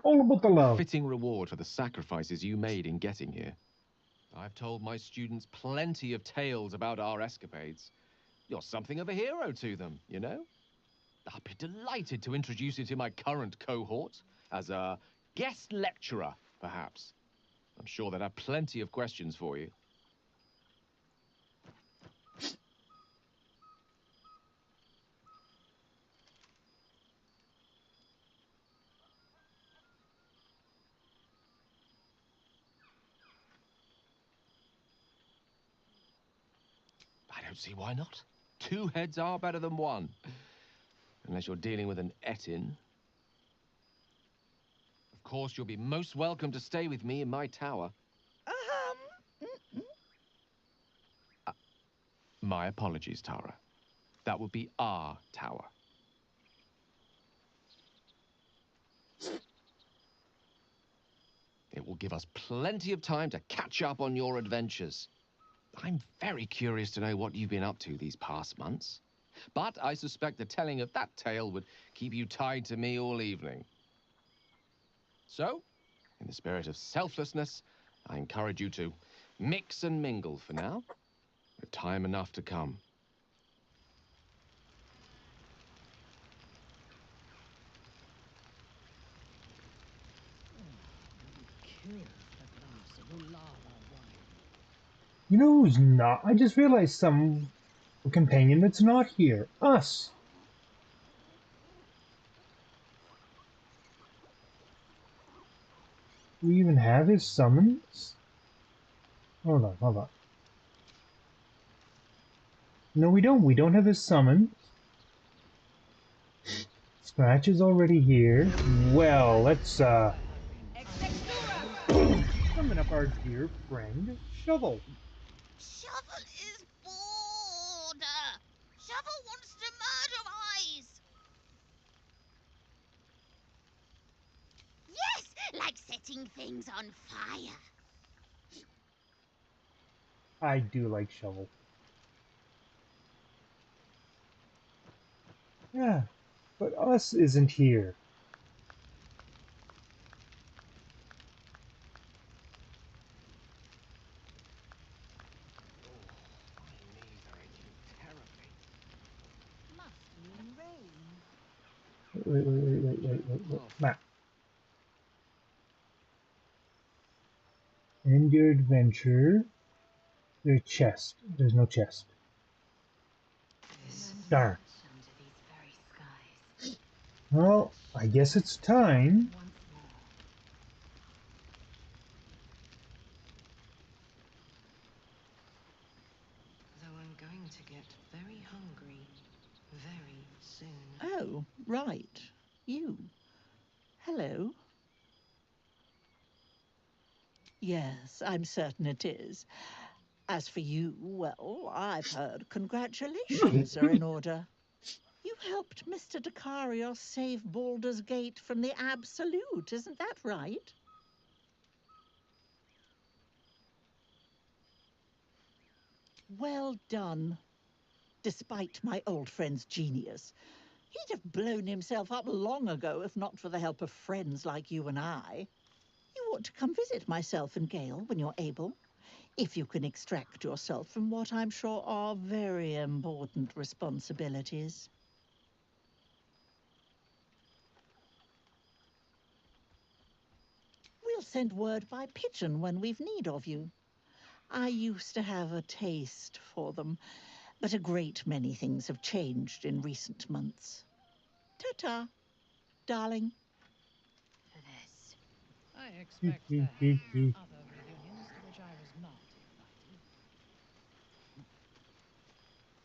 All about the love. Fitting reward for the sacrifices you made in getting here. I've told my students plenty of tales about our escapades. You're something of a hero to them, you know? I'll be delighted to introduce you to my current cohort as a guest lecturer, perhaps. I'm sure they'd have plenty of questions for you. I don't see why not. Two heads are better than one. Unless you're dealing with an Etin. Of course, you'll be most welcome to stay with me in my tower. My apologies, Tara. That would be our tower. It will give us plenty of time to catch up on your adventures. I'm very curious to know what you've been up to these past months. But I suspect the telling of that tale would keep you tied to me all evening. So, in the spirit of selflessness, I encourage you to mix and mingle for now, with time enough to come. You know who's not? I just realized some companion that's not here. Us. Do we even have his summons? Hold on, hold on. No, we don't. We don't have his summons. Scratch is already here. Well, let's summon up our dear friend, Shovel. Shovel is bored. Shovel wants to murder eyes. Yes, like setting things on fire. I do like Shovel. Yeah, but us isn't here. Wait. Map. End your adventure. There's a chest. There's no chest. Darn. Well, I guess it's time. Though I'm going to get very hungry very soon. Oh, right. You. Hello. Yes, I'm certain it is. As for you, well, I've heard congratulations are in order. You helped Mr. Dakarios save Baldur's Gate from the Absolute, isn't that right? Well done. Despite my old friend's genius, he'd have blown himself up long ago if not for the help of friends like you and I. You ought to come visit myself and Gale when you're able, if you can extract yourself from what I'm sure are very important responsibilities. We'll send word by pigeon when we've need of you. I used to have a taste for them, but a great many things have changed in recent months. Ta-ta, darling. This. I expect there have been other reunions to which I was not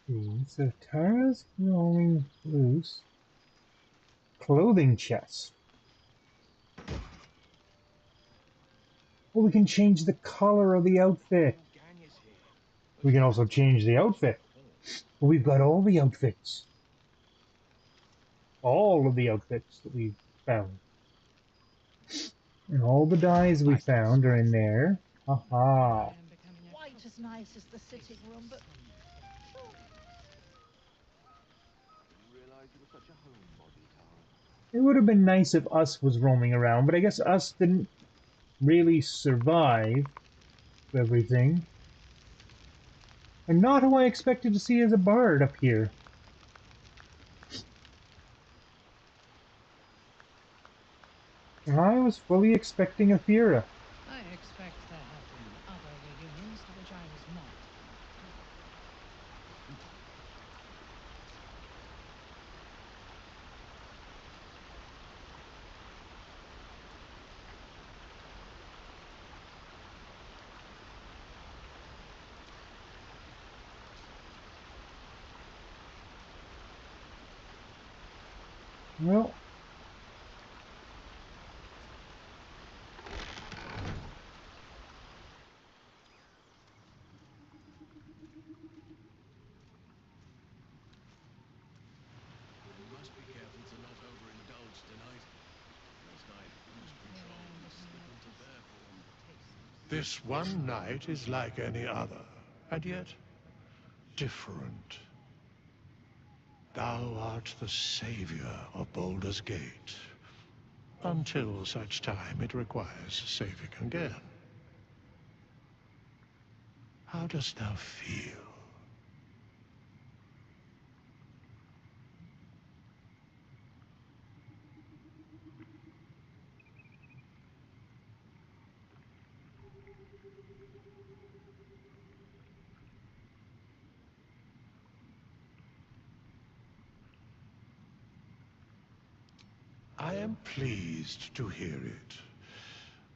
invited. So Tara's rolling loose. Clothing chest. Well, we can change the color of the outfit. We can also change the outfit. We've got all the outfits. All of the outfits that we've found. And all the dyes we found are in there. Aha. Quite as nice as the sitting room, but... It would have been nice if Us was roaming around, but I guess Us didn't really survive everything. And not who I expected to see as a bard up here. I was fully expecting a Fira. I expect there have been other reunions to which I was not. Well, Must be careful to not overindulge tonight. Last night, lose control and slip into bear form. This one night is like any other, and yet different. Thou art the savior of Baldur's Gate, until such time it requires saving again. How dost thou feel? I am pleased to hear it.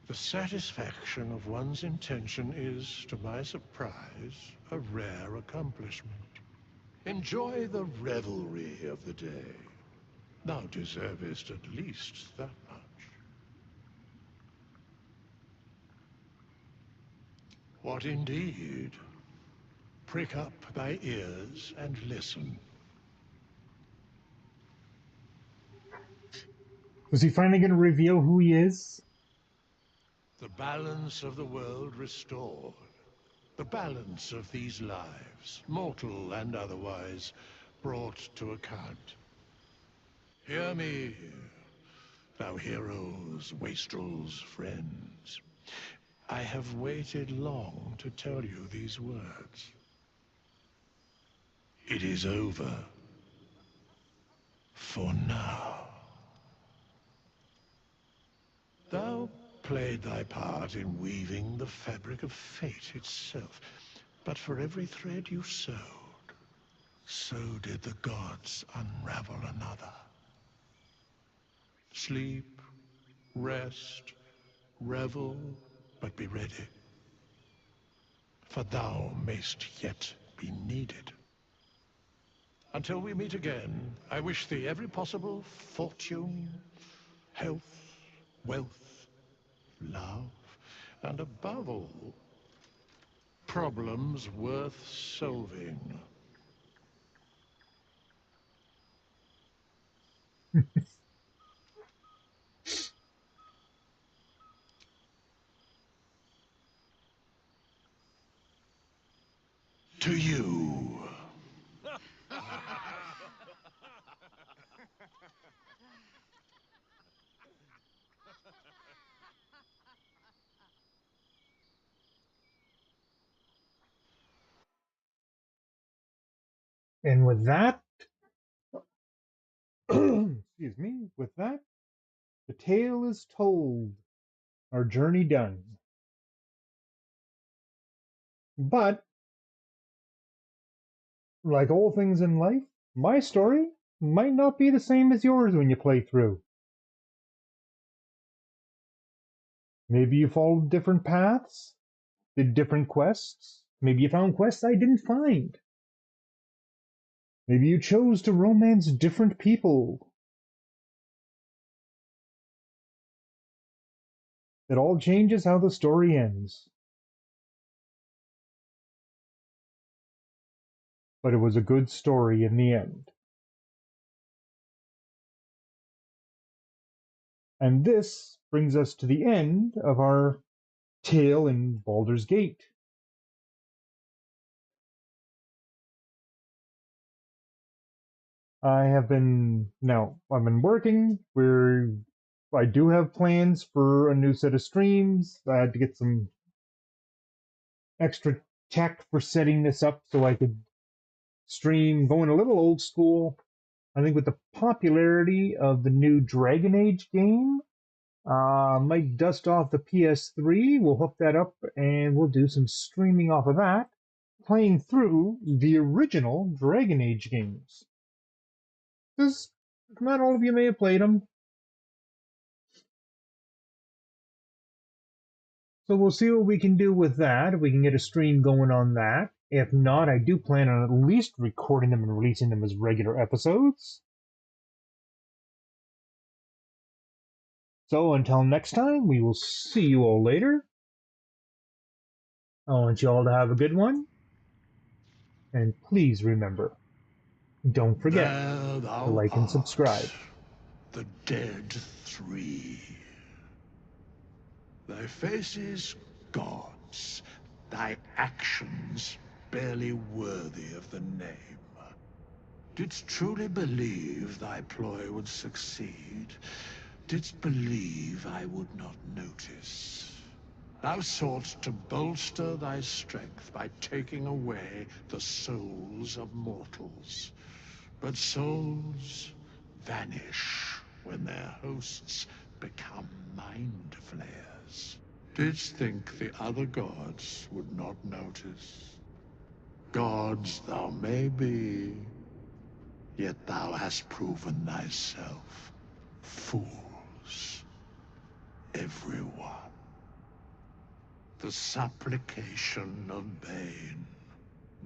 The satisfaction of one's intention is, to my surprise, a rare accomplishment. Enjoy the revelry of the day. Thou deservest at least that much. What indeed? Prick up thy ears and listen. was he finally going to reveal who he is? The balance of the world restored. The balance of these lives, mortal and otherwise, brought to account. Hear me, thou heroes, wastrels, friends. I have waited long to tell you these words. It is over. For now. Thou played thy part in weaving the fabric of fate itself, but for every thread you sewed, so did the gods unravel another. Sleep, rest, revel, but be ready. For thou mayst yet be needed. Until we meet again, I wish thee every possible fortune, health, wealth, love, and above all, problems worth solving. To you. And with that, excuse me, with that, the tale is told, our journey done. But, like all things in life, my story might not be the same as yours when you play through. Maybe you followed different paths, did different quests. Maybe you found quests I didn't find. Maybe you chose to romance different people. It all changes how the story ends. But it was a good story in the end. And this brings us to the end of our tale in Baldur's Gate. I've been working. I do have plans for a new set of streams. I had to get some extra tech for setting this up so I could stream, going a little old school. I think with the popularity of the new Dragon Age game, might dust off the PS3. We'll hook that up and we'll do some streaming off of that, playing through the original Dragon Age games. Because not all of you may have played them. So we'll see what we can do with that. If we can get a stream going on that. If not, I do plan on at least recording them and releasing them as regular episodes. So until next time, we will see you all later. I want you all to have a good one. And please remember, don't forget to like and subscribe. The dead three. Thy faces gods, thy actions barely worthy of the name. Didst truly believe thy ploy would succeed? Didst believe I would not notice? Thou sought to bolster thy strength by taking away the souls of mortals. But souls vanish when their hosts become mind flayers. Didst think the other gods would not notice? Gods thou may be, yet thou hast proven thyself fools, everyone. The supplication of Bane,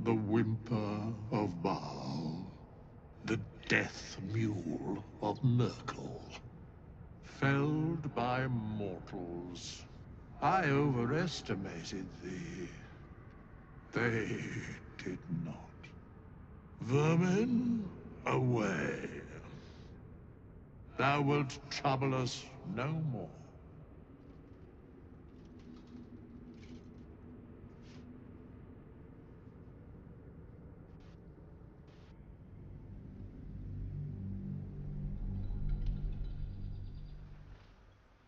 the whimper of Baal, the death mule of Merkel. Felled by mortals, I overestimated thee. They did not. Vermin, away. Thou wilt trouble us no more.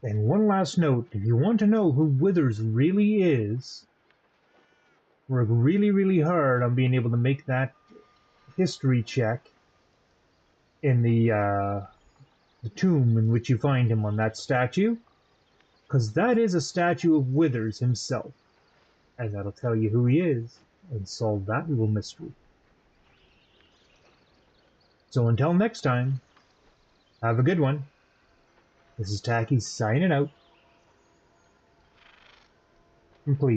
And one last note, if you want to know who Withers really is, work really, really hard on being able to make that history check in the tomb in which you find him on that statue, because that is a statue of Withers himself, and that'll tell you who he is and solve that little mystery. So until next time, have a good one. This is Takis signing out. And please